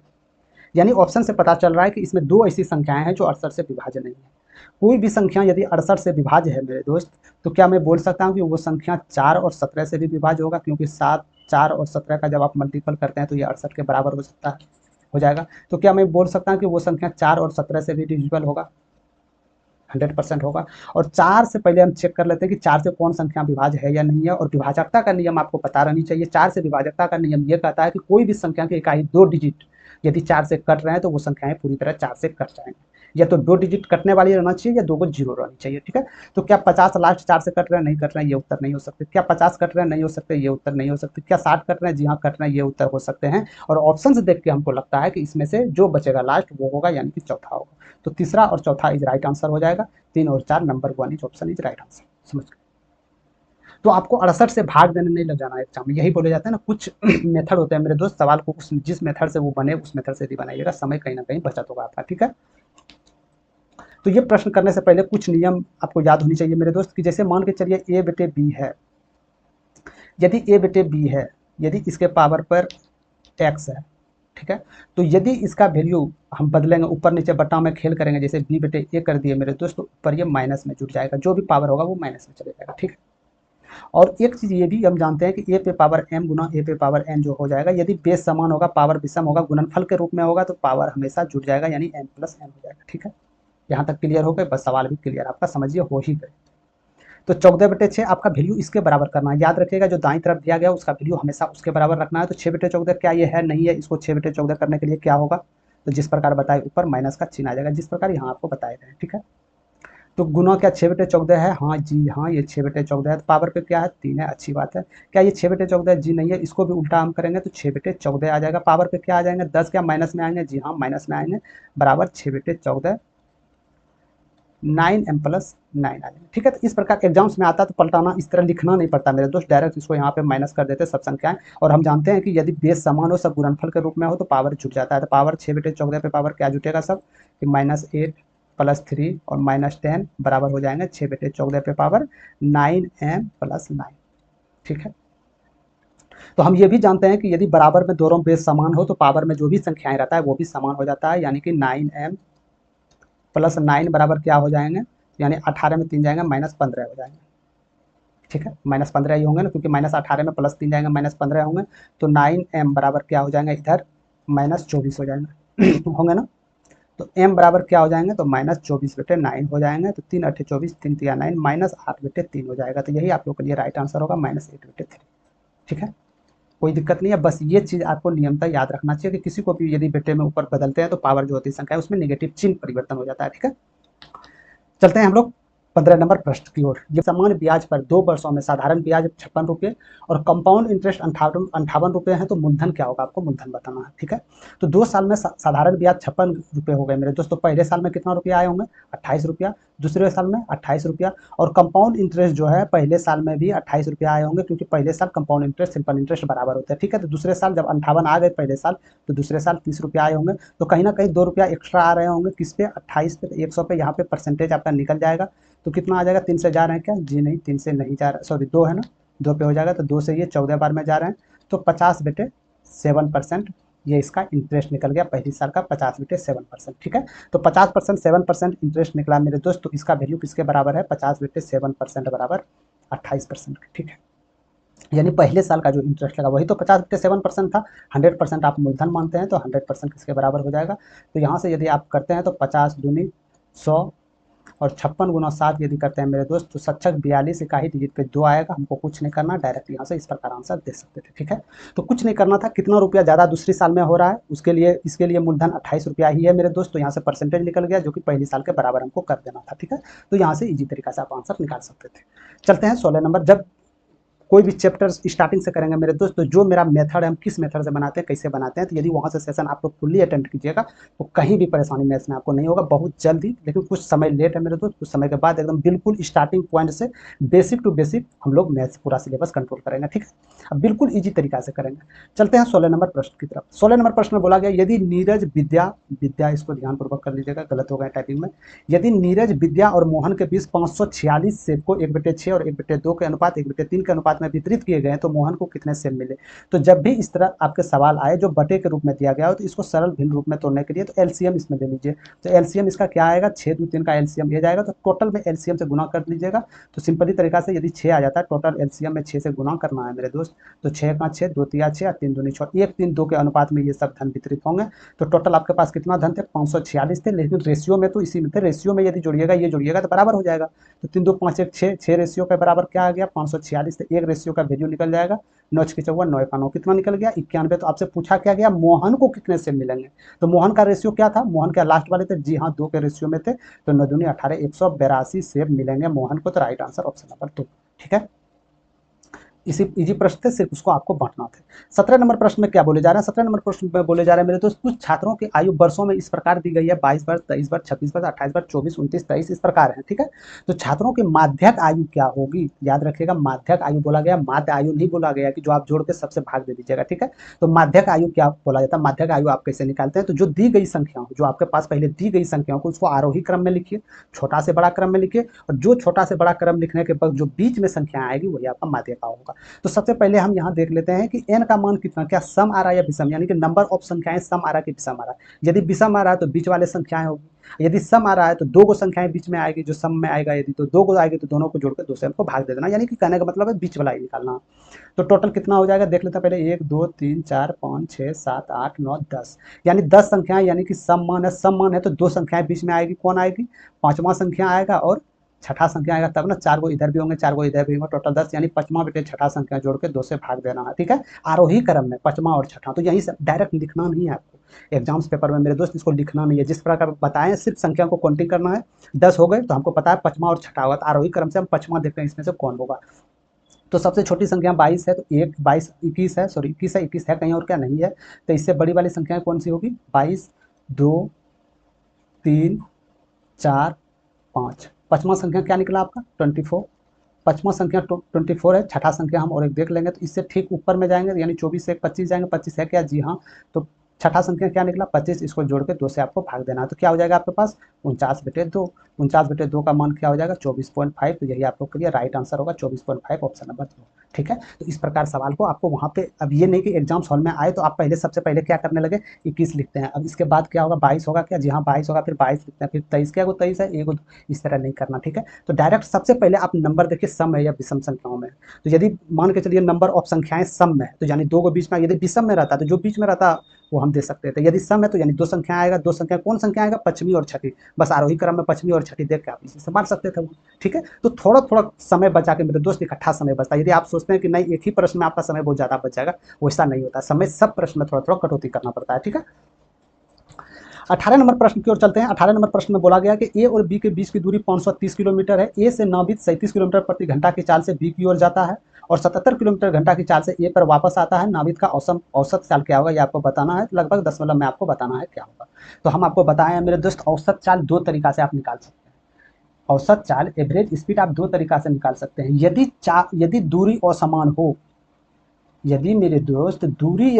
यानी ऑप्शन से पता चल रहा है कि इसमें 2 ऐसी संख्याएं हैं जो 68 से विभाज्य नहीं है। कोई भी संख्या यदि 68 से विभाज्य है मेरे दोस्त, तो क्या मैं बोल सकता हूँ कि वो संख्या 4 और 17 से भी विभाज्य होगा? क्योंकि 7, 4 और 17 का जब आप मल्टीपल करते हैं तो ये 68 के बराबर हो सकता है, हो जाएगा। तो क्या मैं बोल सकता हूँ कि वो संख्या 4 और 17 से भी डिविजिबल होगा? 100% होगा। और 4 से पहले हम चेक कर लेते हैं कि 4 से कौन संख्या विभाज्य है या नहीं है। और विभाजकता का नियम आपको पता रहनी चाहिए। 4 से विभाजकता का नियम ये कहता है कि कोई भी संख्या की इकाई 2 डिजिट यदि 4 से कट रहे हैं तो वो संख्याएं पूरी तरह 4 से कट जाएंगे। या तो 2 डिजिट कटने वाली रहना चाहिए या 2 को जीरो रहनी चाहिए, ठीक है। तो क्या 50 लास्ट 4 से कट रहे हैं? नहीं कट रहे हैं, ये उत्तर नहीं हो सकते। क्या 50 कट रहे हैं? नहीं हो सकते, ये उत्तर नहीं हो सकते। क्या 60 कट रहे हैं? जी हाँ कट रहे हैं, ये उत्तर हो सकते हैं। और ऑप्शन से देख के हमको लगता है कि इसमें से जो बचेगा लास्ट वो होगा, यानी कि चौथा होगा। तो तीसरा और चौथा इज राइट आंसर हो जाएगा। 3 और 4 number 1 is option is right answer. समझ गए? तो आपको 68 से भाग देने नहीं लग जाना एग्जाम में। यही बोले जाते हैं ना, कुछ मेथड होते हैं मेरे दोस्त, सवाल को जिस मेथड से वो बने उस मेथड से भी बनाइएगा, समय कहीं ना कहीं बचत होगा आपका, ठीक है। तो ये प्रश्न करने से पहले कुछ नियम आपको याद होनी चाहिए मेरे दोस्त, कि जैसे मान के चलिए a बटे b है। यदि a बटे b है, यदि इसके पावर पर x है, ठीक है, तो यदि इसका वैल्यू हम बदलेंगे, ऊपर नीचे बटा में खेल करेंगे, जैसे b बटे a कर दिए मेरे दोस्त, तो ऊपर ये माइनस में जुट जाएगा, जो भी पावर होगा वो माइनस में चले जाएगा, ठीक है। और एक चीज ये भी हम जानते हैं कि a पे पावर m गुना a पे पावर n जो हो जाएगा, यदि बेस समान होगा, पावर विषम होगा, गुणनफल के रूप में होगा, तो पावर हमेशा जुट जाएगा, यानी m प्लस n हो जाएगा, ठीक है। यहाँ तक क्लियर हो गए? बस सवाल भी क्लियर आपका, समझिए हो ही गए। तो 14/6 आपका वैल्यू इसके बराबर करना है। याद रखिएगा जो दाईं तरफ दिया गया उसका वैल्यू हमेशा उसके बराबर रखना है। तो 6/14 क्या ये है? नहीं है। इसको 6/14 करने के लिए क्या होगा? तो जिस प्रकार बताए ऊपर माइनस का चिन्ह आ जाएगा, जिस प्रकार यहाँ आपको बताए गए, ठीक है। तो गुना क्या 6/14 है? हाँ जी हाँ, ये 6/14 है। तो पावर पे क्या है? 3 है, अच्छी बात है। क्या ये 6/14 जी नहीं है? इसको भी उल्टा हम करेंगे तो 6/14 आ जाएगा। पावर पे क्या आ जाएंगे? 10 क्या माइनस में आएंगे? जी हाँ माइनस में आएंगे, बराबर 6/14 9m प्लस 9 आ जाएगा, ठीक है। तो इस प्रकार एग्जाम्स में आता है, तो पलटाना इस तरह लिखना नहीं पड़ता मेरे दोस्त, डायरेक्ट इसको यहाँ पे माइनस कर देते सब संख्याएं। और हम जानते हैं कि यदि बेस समान हो, सब गुणनफल के रूप में हो, तो पावर जुट जाता है। तो पावर 6/14 पे पावर क्या जुटेगा सब? कि -8 प्लस 3 और -10 बराबर हो जाएंगे 6/14 पे पावर 9m प्लस 9, ठीक है। तो हम ये भी जानते हैं कि यदि बराबर में दोनों बेस समान हो, तो पावर में जो भी संख्याएं रहता है वो भी समान हो जाता है, यानी कि 9m प्लस 9 बराबर क्या हो जाएंगे? यानी 18 में 3 जाएंगे, -15 हो जाएंगे, ठीक है। -15 ही होंगे ना, क्योंकि -18 में +3 जाएंगे, -15 होंगे। तो 9m बराबर क्या हो जाएंगे? इधर -24 हो जाएंगे होंगे ना। तो m बराबर क्या हो जाएंगे? तो -24/9 हो जाएंगे। तो 3 8 24, 3 3 9, -8/3 हो जाएगा। तो यही आप लोग के लिए राइट आंसर होगा, -8/3, ठीक है। कोई दिक्कत नहीं है, बस ये चीज आपको नियमतः याद रखना चाहिए कि किसी को भी यदि बेटे में ऊपर बदलते हैं तो पावर जो होती है संख्या उसमें नेगेटिव चिन्ह परिवर्तन हो जाता है, ठीक है। चलते हैं हम लोग 15 नंबर प्रश्न की ओर। ये सामान्य ब्याज पर 2 वर्षों में साधारण ब्याज 56 रुपये और कंपाउंड इंटरेस्ट 58 रुपये है, तो मूलधन क्या होगा? आपको मूलधन बताना है, ठीक है। तो 2 साल में साधारण ब्याज 56 रुपये हो गए मेरे दोस्तों। पहले साल में कितना रुपया आए होंगे? 28 रुपया। दूसरे साल में 28 रुपया। और कंपाउंड इंटरेस्ट जो है पहले साल में भी 28 रुपया आए होंगे, क्योंकि पहले साल कंपाउंड इंटरेस्ट सिंपल इंटरेस्ट बराबर होता है, ठीक है। तो दूसरे साल जब 58 आ गए पहले साल, तो दूसरे साल 30 रुपया आए होंगे। तो कहीं ना कहीं 2 रुपया एक्स्ट्रा आ रहे होंगे, किस पे, 28 पे, 100 पे। यहाँ पे परसेंटेज आपका निकल जाएगा। तो कितना आ जाएगा, 3 से जा रहे हैं क्या, जी नहीं, 3 से नहीं जा रहा, सॉरी 2 है ना, 2 पे हो जाएगा। तो 2 से ये 14 बार में जा रहे हैं, तो 50/7%, ये इसका इंटरेस्ट निकल गया पहली साल का, 50/7%, ठीक है। तो 50% 7% इंटरेस्ट निकला मेरे दोस्त। तो इसका वैल्यू किसके बराबर है, 50/7% बराबर 28%, ठीक है। यानी पहले साल का जो इंटरेस्ट लगा वही तो 50/7% था। 100% आप मूलधन मानते हैं, तो 100% किसके बराबर हो जाएगा। तो यहाँ से यदि आप करते हैं तो 50 दूनी 100 और 56 × 7 यदि करते हैं मेरे दोस्त, तो 42 इकाई डिजिट पे 2 आएगा। हमको कुछ नहीं करना, डायरेक्ट यहाँ से इस प्रकार आंसर दे सकते थे, ठीक है। तो कुछ नहीं करना था, कितना रुपया ज़्यादा दूसरी साल में हो रहा है उसके लिए, इसके लिए मूलधन 28 रुपया ही है मेरे दोस्त। तो यहाँ से परसेंटेज निकल गया, जो कि पहली साल के बराबर हमको कर देना था, ठीक है। तो यहाँ से ईजी तरीका से आप आंसर निकाल सकते थे। चलते हैं 16 नंबर। जब कोई भी चैप्टर स्टार्टिंग से करेंगे मेरे दोस्त, तो जो मेरा मेथड है, हम किस मेथड से बनाते हैं, कैसे बनाते हैं, तो यदि वहाँ से सेशन आप लोग फुल्ली अटेंड कीजिएगा तो कहीं भी परेशानी में इसमें आपको नहीं होगा। बहुत जल्दी, लेकिन कुछ समय लेट है मेरे दोस्त, कुछ समय के बाद एकदम बिल्कुल स्टार्टिंग पॉइंट से बेसिक टू बेसिक हम लोग मैथ्स पूरा सिलेबस कंट्रोल करेंगे, ठीक है। अब बिल्कुल ईजी तरीका से करेंगे। चलते हैं 16 नंबर प्रश्न की तरफ। 16 नंबर प्रश्न में बोला गया, यदि नीरज विद्या, विद्या इसको ध्यानपूर्वक कर लीजिएगा, गलत हो गया टाइपिंग में। यदि नीरज विद्या और मोहन के बीच 546 सेब को 1/6 और 1/2 के अनुपात 1/3 के अनुपात में वितरित किए गए, तो मोहन को कितने सेब मिले। तो जब भी इस तरह आपके सवाल आए जो बटे के रूप में दिया गया हो, तो इसको सरल भिन्न रूप में तोड़ने के लिए तो एलसीएम इसमें ले लीजिए। तो एलसीएम इसका क्या आएगा, 6 2 3 का एलसीएम ये जाएगा, तो टोटल में एलसीएम से गुना कर लीजिएगा। तो सिंपली तरीका से यदि 6 आ जाता है, टोटल एलसीएम में 6 से गुना करना है मेरे दोस्त। तो 6 का 6, 2 तिया 6 और 3 दूनी 6, 1 3 2 के अनुपात में ये सब धन वितरित होंगे। तो टोटल आपके पास कितना धन थे, 546 थे, लेकिन रेशियो में तो इसी में थे। रेशियो में यदि जोड़िएगा, ये जोड़िएगा तो बराबर हो जाएगा। तो 3 2 5 1 6, 6 रेशियो के बराबर क्या आ गया, 546 थे। एक रेशियो का वैल्यू निकल जाएगा, 9 6 चौवा 9 का 9, कितना निकल गया, 91। तो आपसे पूछा क्या गया, मोहन को कितने सेब मिलेंगे। तो मोहन का रेशियो क्या था, मोहन क्या लास्ट वाले थे, जी हाँ 2 के रेशियो में थे। तो 9 दूनी 18, 182 सेब मिलेंगे मोहन को। तो राइट आंसर ऑप्शन नंबर 2, ठीक है। इसी इजी प्रश्न थे, सिर्फ उसको आपको बांटना थे। 17 नंबर प्रश्न में क्या बोले जा रहे हैं, 17 नंबर प्रश्न में बोले जा रहे हैं मेरे दोस्त, कुछ छात्रों की आयु वर्षों में इस प्रकार दी गई है, 22 वर्ष, 23 वर्ष, 26 वर्ष, 28 वर्ष, 24, 29, 23 इस प्रकार है, ठीक है। तो छात्रों की माध्यक आयु क्या होगी, याद रखिएगा, माध्यक आयु बोला गया, माध्य आयु नहीं बोला गया कि जो आप जोड़ के सबसे भाग दे दीजिएगा, ठीक है। तो माध्यक आयु क्या बोला जाता है, माध्यक आयु आप कैसे निकालते हैं, तो जो दी गई संख्याओं, जो आपके पास पहले दी गई संख्याओं को, उसको आरोही क्रम में लिखिए, छोटा से बड़ा क्रम में लिखिए, और जो छोटा से बड़ा क्रम लिखने के बाद जो बीच में संख्या आएगी वही आपका माध्यक होगा। तो सबसे पहले हम यहाँ देख लेते हैं कि n का मान कितना, क्या सम आ रहा है या विषम, यानी कि नंबर ऑफ संख्याएं सम आ रहा है कि विषम आ रहा है। यदि विषम आ रहा है तो बीच वाले संख्याएं होगी, यदि सम आ रहा है तो 2 गो संख्याएं बीच में आएगी जो सम में आएगा, यदि तो 2 गो आएगी तो दोनों को जोड़कर 2 से हमको भाग दे देना, यानी कि कहने का मतलब है बीच वाला ही निकालना। तो टोटल कितना हो जाएगा देख लेते हैं पहले, 1 2 3 4 5 6 7 8 9 10, यानी 10 संख्याएं, यानी कि सम मान है, सम मान है तो 2 संख्याएं बीच में आएगी, कौन आएगी, पांचवा संख्या आएगा और छठा संख्या आएगा, तब ना 4 गो इधर भी होंगे, 4 गो इधर भी होंगे, टोटल 10, यानी पांचवा बटे छठा संख्या जोड़ के 2 से भाग देना है, ठीक है। आरोही क्रम में पांचवा और छठा, तो यहीं से डायरेक्ट लिखना नहीं है आपको एग्जाम्स पेपर में मेरे दोस्त, इसको लिखना नहीं है, जिस प्रकार बताएं सिर्फ संख्या को काउंटिंग करना है। 10 हो गए तो हमको पता है पांचवा और छठा होगा, तो आरोही क्रम से हम पांचवा देखते हैं इसमें से कौन होगा। तो सबसे छोटी संख्या 22 है, तो 1 22 21 है, सॉरी 21 है, 21 है कहीं और क्या नहीं है। तो इससे बड़ी वाली संख्या कौन सी होगी, 22 2 3 4 5, पांचवा संख्या क्या निकला आपका 24, पांचवा संख्या 24 है। छठा संख्या हम और एक देख लेंगे, तो इससे ठीक ऊपर में जाएंगे, यानी 24 से 25 जाएंगे, 25 है क्या, जी हाँ। तो छठा संख्या क्या निकला 25, इसको जोड़ के 2 से आपको भाग देना है, तो क्या हो जाएगा आपके पास 49/2, 49/2 का मान क्या हो जाएगा 24.5। तो यही आपको क्लियर राइट आंसर होगा 24.5, ऑप्शन नंबर 2, ठीक है। तो इस प्रकार सवाल को आपको वहाँ पे, अब ये नहीं कि एग्जाम्स हॉल में आए तो आप पहले सबसे पहले क्या करने लगे 21 लिखते हैं, अब इसके बाद क्या होगा 22 होगा क्या, जी हाँ 22 होगा, फिर 22 लिखते हैं, फिर 23 क्या, 23 है, एक, इस तरह नहीं करना, ठीक है। तो डायरेक्ट सबसे पहले आप नंबर देखिए सम है या विषम संख्याओं में। तो यदि मान के चलिए नंबर ऑफ संख्याएं सम में, तो यानी 2 को बीच में, यदि विषम में रहता तो जो बीच में रहता वो हम दे सकते थे। यदि सम है तो यानी 2 संख्या आएगा, 2 संख्या कौन संख्या आएगा, पचमी और छठी, बस आरोही क्रम में पचमी और छठी देख के आप इसे संभाल सकते थे वो, ठीक है। तो थोड़ा थोड़ा समय बचा के मेरे दोस्त इकट्ठा समय बचता है। यदि आप सोचते हैं कि नहीं एक ही प्रश्न में आपका समय बहुत ज्यादा बच जाएगा, वैसा नहीं होता, समय सब प्रश्न में थोड़ा थोड़ा कटौती करना पड़ता है, ठीक है। 18 नंबर प्रश्न की ओर चलते हैं। 18 नंबर प्रश्न में बोला गया कि ए और बी के बीच की दूरी 530 किलोमीटर है। ए से नाविक 37 किलोमीटर प्रति घंटा की चाल से बी की ओर जाता है और 77 किलोमीटर घंटा की चाल से ए पर वापस आता है। नाविक का औसत चाल क्या होगा ये आपको बताना है, लगभग दशमलव में आपको बताना है क्या होगा। तो हम आपको बताएं मेरे दोस्त, औसत चाल 2 तरीका से आप निकाल सकते हैं। औसत चाल एवरेज स्पीड आप दो तरीका से निकाल सकते हैं। यदि दूरी असमान हो, यदि मेरे दोस्त दूरी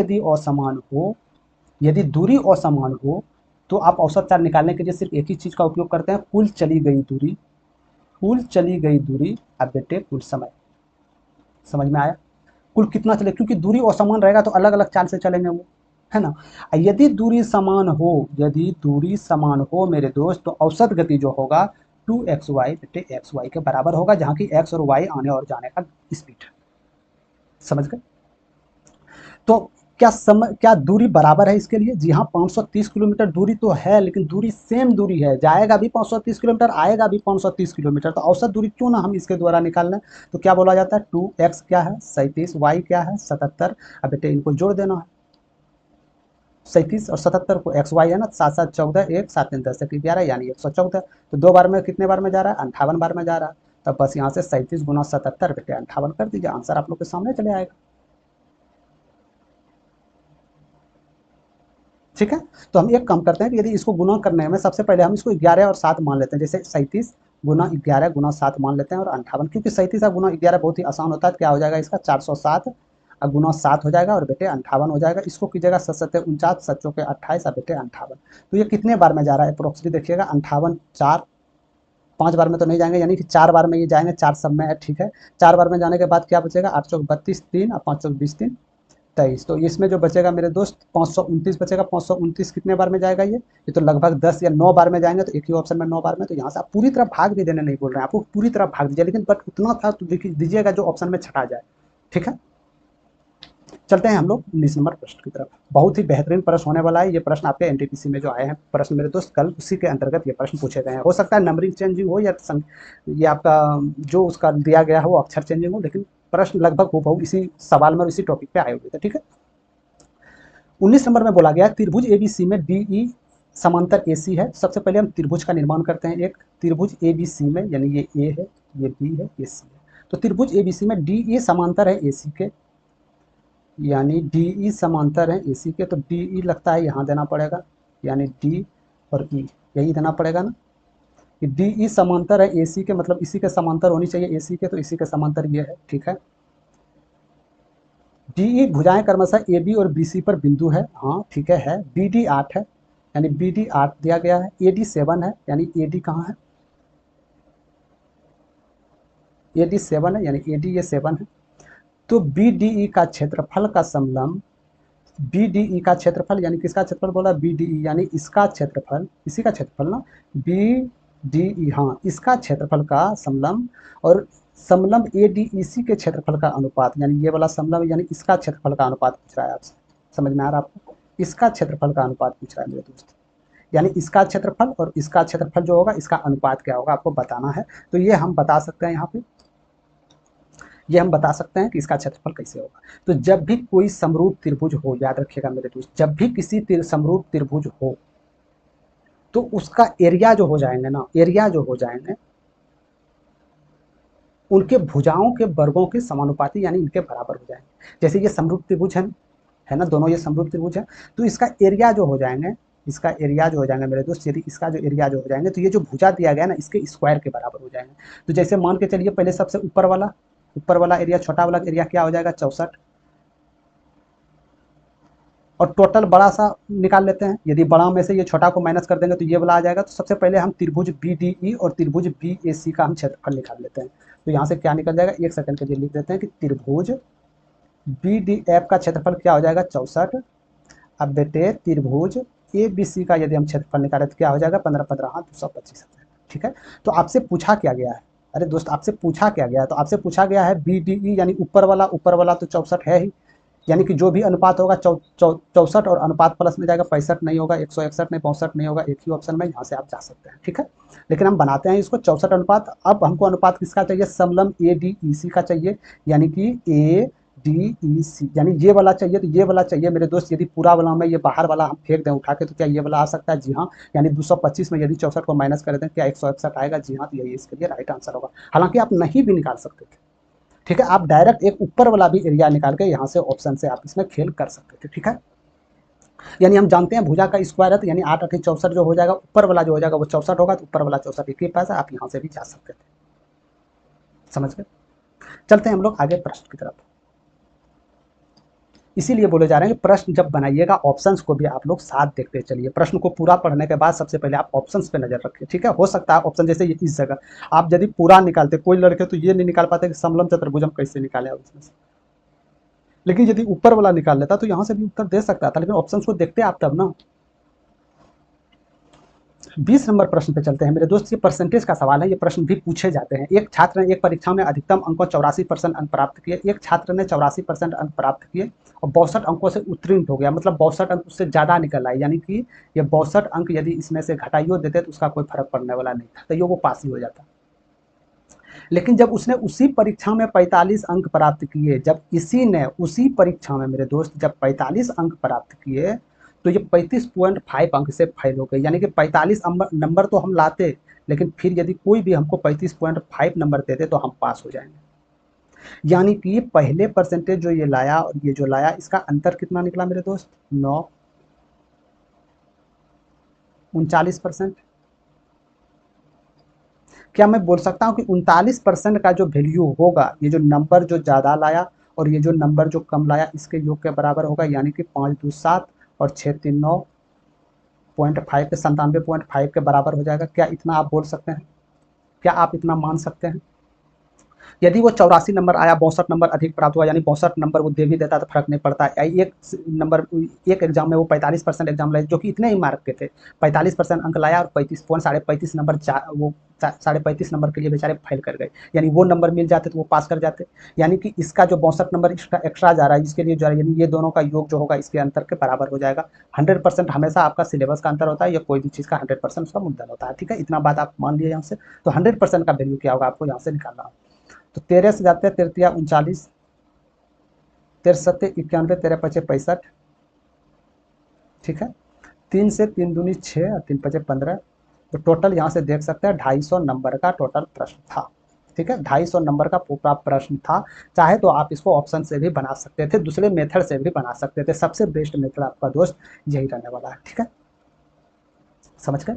असमान हो तो आप औसत चाल निकालने के लिए सिर्फ एक ही चीज का उपयोग करते हैं, कुल चली गई दूरी अब बेटे कुल समय। समझ में आया? कुल कितना चले, क्योंकि दूरी असमान रहेगा तो अलग अलग चाल से चलेंगे वो, है ना। यदि दूरी समान हो मेरे दोस्त तो औसत गति जो होगा 2xy बेटे xy के बराबर होगा, जहां की x और y आने और जाने का स्पीड है। समझ गए? तो क्या दूरी बराबर है इसके लिए? जी हाँ, 530 किलोमीटर दूरी तो है, लेकिन दूरी सेम दूरी है, जाएगा भी 530 किलोमीटर, आएगा भी 530 किलोमीटर, तो औसत दूरी क्यों ना हम इसके द्वारा निकाल लें। तो क्या बोला जाता है, 2x क्या है 37, y क्या है 77। अब बेटे इनको जोड़ देना है, 37 और 77 को एक्स वाई है ना, 7 7 14, 1 7 3 10 11 यानी 114। तो दो बार में कितने बार में जा रहा है, 58 बार में जा रहा है। तब बस यहाँ से 37 गुना 77 बेटे 58 कर दीजिए, आंसर आप लोग के सामने चले आएगा। ठीक है, तो हम एक काम करते हैं कि यदि इसको गुना करने में सबसे पहले हम इसको 11 और 7 मान लेते हैं, जैसे 37 गुना 11 गुना 7 मान लेते हैं और 58, क्योंकि 37 का गुना 11 बहुत ही आसान होता है। क्या हो जाएगा इसका 407 गुना 7 हो जाएगा और बेटे 58 हो जाएगा। इसको कीजिएगा 7 7 49, 7 चौके 28 और बेटे 58। तो ये कितने बार में जा रहा है अप्रोक्सीमेटली देखिएगा, 58 4 5 बार में तो नहीं जाएंगे, यानी कि 4 बार में ये जाएंगे, 4 सब में है। ठीक है, 4 बार में जाने के बाद क्या बचेगा, 8 चौक 32 3 और 5 चौक 20 3 23। तो इसमें जो बचेगा मेरे दोस्त 529 बचेगा। 529 कितने बार में जाएगा ये तो लगभग 10 या 9 बार में जाएंगे। तो एक ही ऑप्शन में 9 बार में, तो यहाँ से आप पूरी तरह भाग भी देने नहीं बोल रहे हैं, आपको पूरी तरह भाग दीजिए, लेकिन बट उतना था तो दीजिएगा जो ऑप्शन में छटा जाए। ठीक है, चलते हैं हम लोग 19 नंबर प्रश्न की तरफ। बहुत ही बेहतरीन प्रश्न होने वाला है ये प्रश्न, आपके एनटीपीसी में जो आए हैं प्रश्न मेरे दोस्त, कल उसी के अंतर्गत ये प्रश्न पूछे गए हैं। हो सकता है नंबरिंग चेंजिंग हो या ये आपका जो उसका दिया गया है वो अक्षर चेंजिंग हो, लेकिन प्रश्न लगभग हूबहू इसी सवाल में और इसी टॉपिक पे आए हुए थे। ठीक है, 19 नंबर में बोला गया त्रिभुज एबीसी में डीई समांतर एसी है। सबसे पहले हम त्रिभुज का निर्माण करते हैं। एक त्रिभुज एबीसी में, यानी ये ए है, ये बी है, ये सी है। तो त्रिभुज एबीसी में डीई समांतर है एसी के, यानी डीई समांतर है एसी के। तो डीई लगता है यहाँ देना पड़ेगा, यानी डी और ई यही देना पड़ेगा ना, कि डीई समांतर है एसी के, मतलब इसी के समांतर होनी चाहिए एसी के, तो इसी के समांतर ये है। ठीक है, डीई भुजाएं क्रमशः ए बी और बी सी पर बिंदु है। हाँ ठीक है, बी डी 8 है, यानी बी डी 8 दिया गया है। ए डी 7 है, यानी ए डी कहाँ है, ए डी 7 है, यानी ए डी ये 7 है। तो बी डी ई का क्षेत्रफल का समलंब, बी डी ई का क्षेत्रफल यानी किसका क्षेत्रफल बोला, बी डी ई यानी इसका क्षेत्रफल, इसी का क्षेत्रफल ना, बी डी ई, हाँ इसका क्षेत्रफल का समलंब और समलंब ए डी ई सी के क्षेत्रफल का अनुपात, यानी ये वाला समलंब यानी इसका क्षेत्रफल का अनुपात पूछ रहा है आपसे। समझ में आ रहा है आपको, इसका क्षेत्रफल का अनुपात पूछ रहा है मेरे दोस्त, यानी इसका क्षेत्रफल और इसका क्षेत्रफल जो होगा इसका अनुपात क्या होगा आपको बताना है। तो ये हम बता सकते हैं यहाँ पे, ये हम बता सकते हैं कि इसका क्षेत्रफल कैसे होगा। तो जब भी कोई समरूप त्रिभुज हो, याद रखिएगा मेरे दोस्त, जब भी किसी समरूप त्रिभुज हो तो उसका एरिया जो हो जाएंगे ना, एरिया जो हो जाएंगे उनके भुजाओं के वर्गों के समानुपाती, यानी इनके बराबर हो जाएंगे। जैसे ये समरूप त्रिभुज है ना, दोनों ये समरूप त्रिभुज है, तो इसका एरिया जो हो जाएंगे, इसका एरिया जो हो जाएंगे मेरे दोस्त, यदि इसका जो एरिया जो हो जाएंगे तो ये जो भुजा दिया गया ना इसके स्क्वायर के बराबर हो जाएंगे। तो जैसे मान के चलिए पहले सबसे ऊपर वाला एरिया, छोटा वाला एरिया क्या हो जाएगा 64, और टोटल बड़ा सा निकाल लेते हैं। यदि बड़ा में से ये छोटा को माइनस कर देंगे तो ये वाला आ जाएगा। तो सबसे पहले हम त्रिभुज बी डी ई और त्रिभुज बी ए सी का हम क्षेत्रफल निकाल लेते हैं। तो यहाँ से क्या निकल जाएगा, एक सेकंड के लिए लिख देते हैं कि त्रिभुज बी डी एफ का क्षेत्रफल क्या हो जाएगा 64। अब बेटे त्रिभुज ए बी सी का यदि हम क्षेत्रफल निकालें तो क्या हो जाएगा 15 15 हाँ 225। ठीक है, तो आपसे पूछा क्या गया है, अरे दोस्त आपसे पूछा क्या गया है, तो आपसे पूछा गया है बी डी ई यानी ऊपर वाला तो 64 है ही, यानी कि जो भी अनुपात होगा 64 और अनुपात प्लस में जाएगा 65 नहीं होगा, 161 नहीं 62 नहीं होगा, एक ही ऑप्शन में यहाँ से आप जा सकते हैं। ठीक है, लेकिन हम बनाते हैं इसको 64 अनुपात। अब हमको अनुपात किसका चाहिए, समलंब ए डी ई सी का चाहिए, यानी कि ए डी ई सी, यानी ये वाला चाहिए। तो ये वाला चाहिए मेरे दोस्त, यदि पूरा वाला में ये बाहर वाला हम फेंक दें उठा के तो क्या ये वाला आ सकता है, जी हाँ, यानी 225 में यदि 64 को माइनस कर दें क्या 161 आएगा, जी हाँ, तो यही इसके लिए राइट आंसर होगा। हालांकि आप नहीं भी निकाल सकते थे। ठीक है, आप डायरेक्ट एक ऊपर वाला भी एरिया निकाल के यहाँ से ऑप्शन से आप इसमें खेल कर सकते थे। ठीक है, यानी हम जानते हैं भुजा का स्क्वायर है, तो यानी 8 8 64 जो हो जाएगा, ऊपर वाला जो हो जाएगा वो 64 होगा, तो ऊपर वाला 64 एक ही पास है, आप यहाँ से भी जा सकते थे। समझ गए। चलते हैं हम लोग आगे प्रश्न की तरफ। इसीलिए बोले जा रहे हैं कि प्रश्न जब बनाइएगा ऑप्शंस को भी आप लोग साथ देखते चलिए। प्रश्न को पूरा पढ़ने के बाद सबसे पहले आप ऑप्शंस पे नजर रखिए, ठीक है। हो सकता है ऑप्शन जैसे इस जगह आप यदि पूरा निकालते, कोई लड़के तो ये नहीं निकाल पाते कि समलम चतुर्भुज कैसे निकाले आप इसमें से, लेकिन यदि ऊपर वाला निकाल लेता तो यहाँ से भी उत्तर दे सकता था, लेकिन ऑप्शंस को देखते आप तब ना। 20 नंबर प्रश्न पे चलते हैं मेरे दोस्त। ये परसेंटेज का सवाल है, ये प्रश्न भी पूछे जाते हैं। एक छात्र ने एक परीक्षा में अधिकतम अंकों 84% अंक प्राप्त किए, एक छात्र ने 84% अंक प्राप्त किए और 62 अंकों से उत्तीर्ण हो गया, मतलब 62 अंक उससे ज़्यादा निकल आए, यानी कि ये 62 अंक यदि इसमें से घटाइयो देते तो उसका कोई फर्क पड़ने वाला नहीं था, तो ये वो पास ही हो जाता। लेकिन जब उसने उसी परीक्षा में 45 अंक प्राप्त किए, जब इसी ने उसी परीक्षा में मेरे दोस्त जब 45 अंक प्राप्त किए, तो ये 35.5 अंक से फेल हो गए, यानी कि 45 नंबर तो हम लाते, लेकिन फिर यदि कोई भी हमको 35.5 नंबर देते तो हम पास हो जाएंगे। यानी कि पहले परसेंटेज जो ये लाया और ये जो लाया, इसका अंतर कितना निकला मेरे दोस्त? 9 39%। क्या मैं बोल सकता हूँ कि 39% का जो वैल्यू होगा, ये जो नंबर जो ज़्यादा लाया और ये जो नंबर जो कम लाया, इसके योग के बराबर होगा, यानी कि 5 2 7 और 6 3 9.5 के 97.5 के बराबर हो जाएगा। क्या इतना आप बोल सकते हैं? क्या आप इतना मान सकते हैं? यदि वो 84 नंबर आया, 62 नंबर अधिक प्राप्त हुआ, यानी 62 नंबर वो दे भी देता तो फर्क नहीं पड़ता। एक नंबर एक एग्जाम में वो 45% एग्जाम लाए, जो कि इतने ही मार्क के थे, 45% अंक लाया और 35 नंबर वो 35.5 नंबर के लिए बेचारे फेल कर गए, यानी वो नंबर मिल जाते तो वो पास कर जाते। यानी कि इसका जो 62 नंबर एक्स्ट्रा जा रहा है, इसके लिए जा रहा है, यानी ये दोनों का योग जो होगा इसके अंतर के बराबर हो जाएगा। 100% हमेशा आपका सिलेबस का अंतर होता है, या कोई भी चीज़ का 100% उसका मुद्दल होता है, ठीक है। इतना बात आप मान लिए यहाँ से। तो 100% का वैल्यू क्या होगा आपको यहाँ से निकालना होगा। तो 13 से जाते हैं, 13 39, 13 सत्ते 91, 13 पचे 65, ठीक है। 3 से 3 दूनी 6 और 3 पचे 15, तो टोटल यहाँ से देख सकते हैं 250 नंबर का टोटल प्रश्न था, ठीक है। 250 नंबर का पूरा प्रश्न था। चाहे तो आप इसको ऑप्शन से भी बना सकते थे, दूसरे मेथड से भी बना सकते थे, सबसे बेस्ट मेथड आपका दोस्त यही रहने वाला है, ठीक है। समझ गए।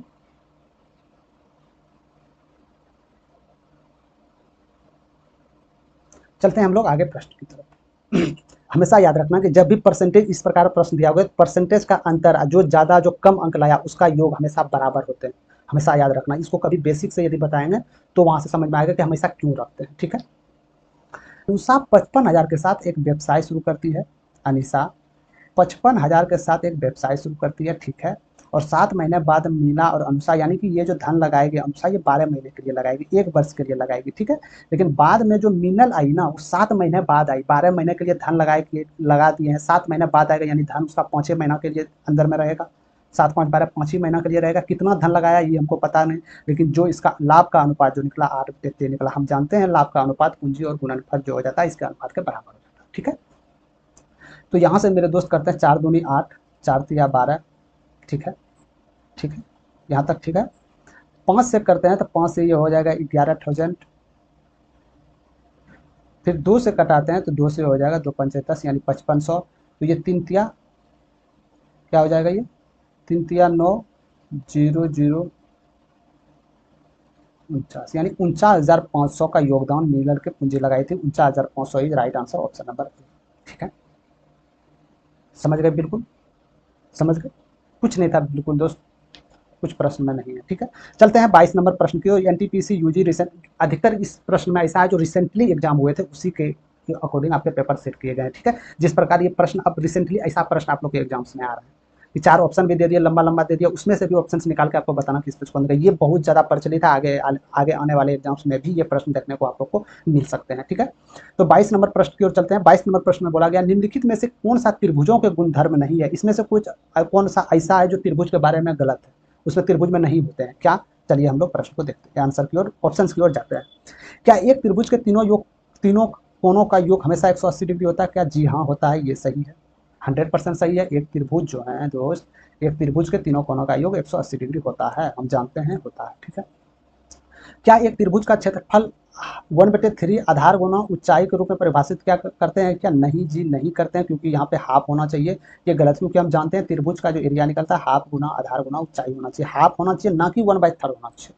चलते हैं हम लोग आगे प्रश्न की तरफ। हमेशा याद रखना कि जब भी परसेंटेज इस प्रकार प्रश्न दिया हुआ है, परसेंटेज का अंतर जो ज़्यादा जो कम अंक लाया उसका योग हमेशा बराबर होते हैं। हमेशा याद रखना, इसको कभी बेसिक से यदि बताएंगे तो वहां से समझ में आएगा कि हमेशा क्यों रखते हैं, ठीक है। अनिशा 55,000 के साथ एक व्यवसाय शुरू करती है। अनिशा 55,000 के साथ एक व्यवसाय शुरू करती है, ठीक है। और 7 महीने बाद मीना और अनुषा, यानी कि ये जो धन लगाएगी अनुषा, ये 12 महीने के लिए लगाएगी, 1 वर्ष के लिए लगाएगी, ठीक है। लेकिन बाद में जो मीनल आई ना, वो 7 महीने बाद आई, 12 महीने के लिए धन लगा दिए हैं, 7 महीने बाद आएगा, यानी धन उसका 5 महीना के लिए अंदर में रहेगा। 7 5 12 5 ही महीना के लिए रहेगा। कितना धन लगाया ये हमको पता नहीं, लेकिन जो इसका लाभ का अनुपात जो निकला 8:3 निकला। हम जानते हैं लाभ का अनुपात पूंजी और गुणनफल जो हो जाता है इसके अनुपात के बराबर हो जाता है, ठीक है। तो यहाँ से मेरे दोस्त करते हैं 4 दूनी 8, 4 तिया 12, ठीक है, ठीक है, यहाँ तक ठीक है। 5 से करते हैं तो 5 से ये हो जाएगा 11,000, फिर 2 से कटाते हैं तो 2 से हो जाएगा 2 पंचे 10, यानी 5500। तो ये 3 तिया क्या हो जाएगा, ये 3 तिया 9 0 0 49, यानी 49,500 का योगदान मिलर के पूंजी लगाई थी। 49,500 is right answer, option number, ठीक है। समझ गए, बिल्कुल समझ गए। कुछ नहीं था बिल्कुल दोस्त, कुछ प्रश्न में नहीं है, ठीक है। चलते हैं 22 नंबर प्रश्न की ओर। एनटीपीसी यूजी रिसेंट, अधिकतर इस प्रश्न में ऐसा है जो रिसेंटली एग्जाम हुए थे उसी के अकॉर्डिंग आपके पेपर सेट किए गए हैं, ठीक है। जिस प्रकार ये प्रश्न अब रिसेंटली ऐसा प्रश्न आप लोग के एग्जाम्स में आ रहा है कि 4 ऑप्शन भी दे दिया, लंबा लंबा दे दिया, उसमें से भी ऑप्शन निकाल के आपको बताना किस पे कौन देगा। ये बहुत ज़्यादा प्रचलित है, आगे आने वाले एग्जाम्स में भी ये प्रश्न देखने को आप लोग को मिल सकते हैं, ठीक है। तो 22 नंबर प्रश्न की ओर चलते हैं। 22 नंबर प्रश्न में बोला गया, निम्नलिखित में से कौन सा त्रिभुजों के गुणधर्म नहीं है? इसमें से कुछ कौन सा ऐसा है जो त्रिभुज के बारे में गलत है, उसमें त्रिभुज में नहीं होते हैं क्या? चलिए हम लोग प्रश्न को देखते हैं, आंसर की ओर, ऑप्शन की ओर जाते हैं। क्या एक त्रिभुज के तीनों कोनों का योग हमेशा 180 डिग्री होता है? क्या जी हाँ होता है, ये सही है, 100% सही है। एक त्रिभुज जो है दोस्त, एक त्रिभुज के तीनों कोनों का योग 180 डिग्री होता है, हम जानते हैं होता है, ठीक है। क्या एक त्रिभुज का क्षेत्रफल 1/3 आधार गुना ऊंचाई के रूप में परिभाषित क्या करते हैं? क्या नहीं जी, नहीं करते हैं, क्योंकि यहाँ पे हाफ होना चाहिए। ये गलत, क्योंकि हम जानते हैं त्रिभुज का जो एरिया निकलता है हाफ गुना आधार गुना ऊंचाई होना चाहिए, हाफ होना चाहिए, ना कि 1/3 होना चाहिए।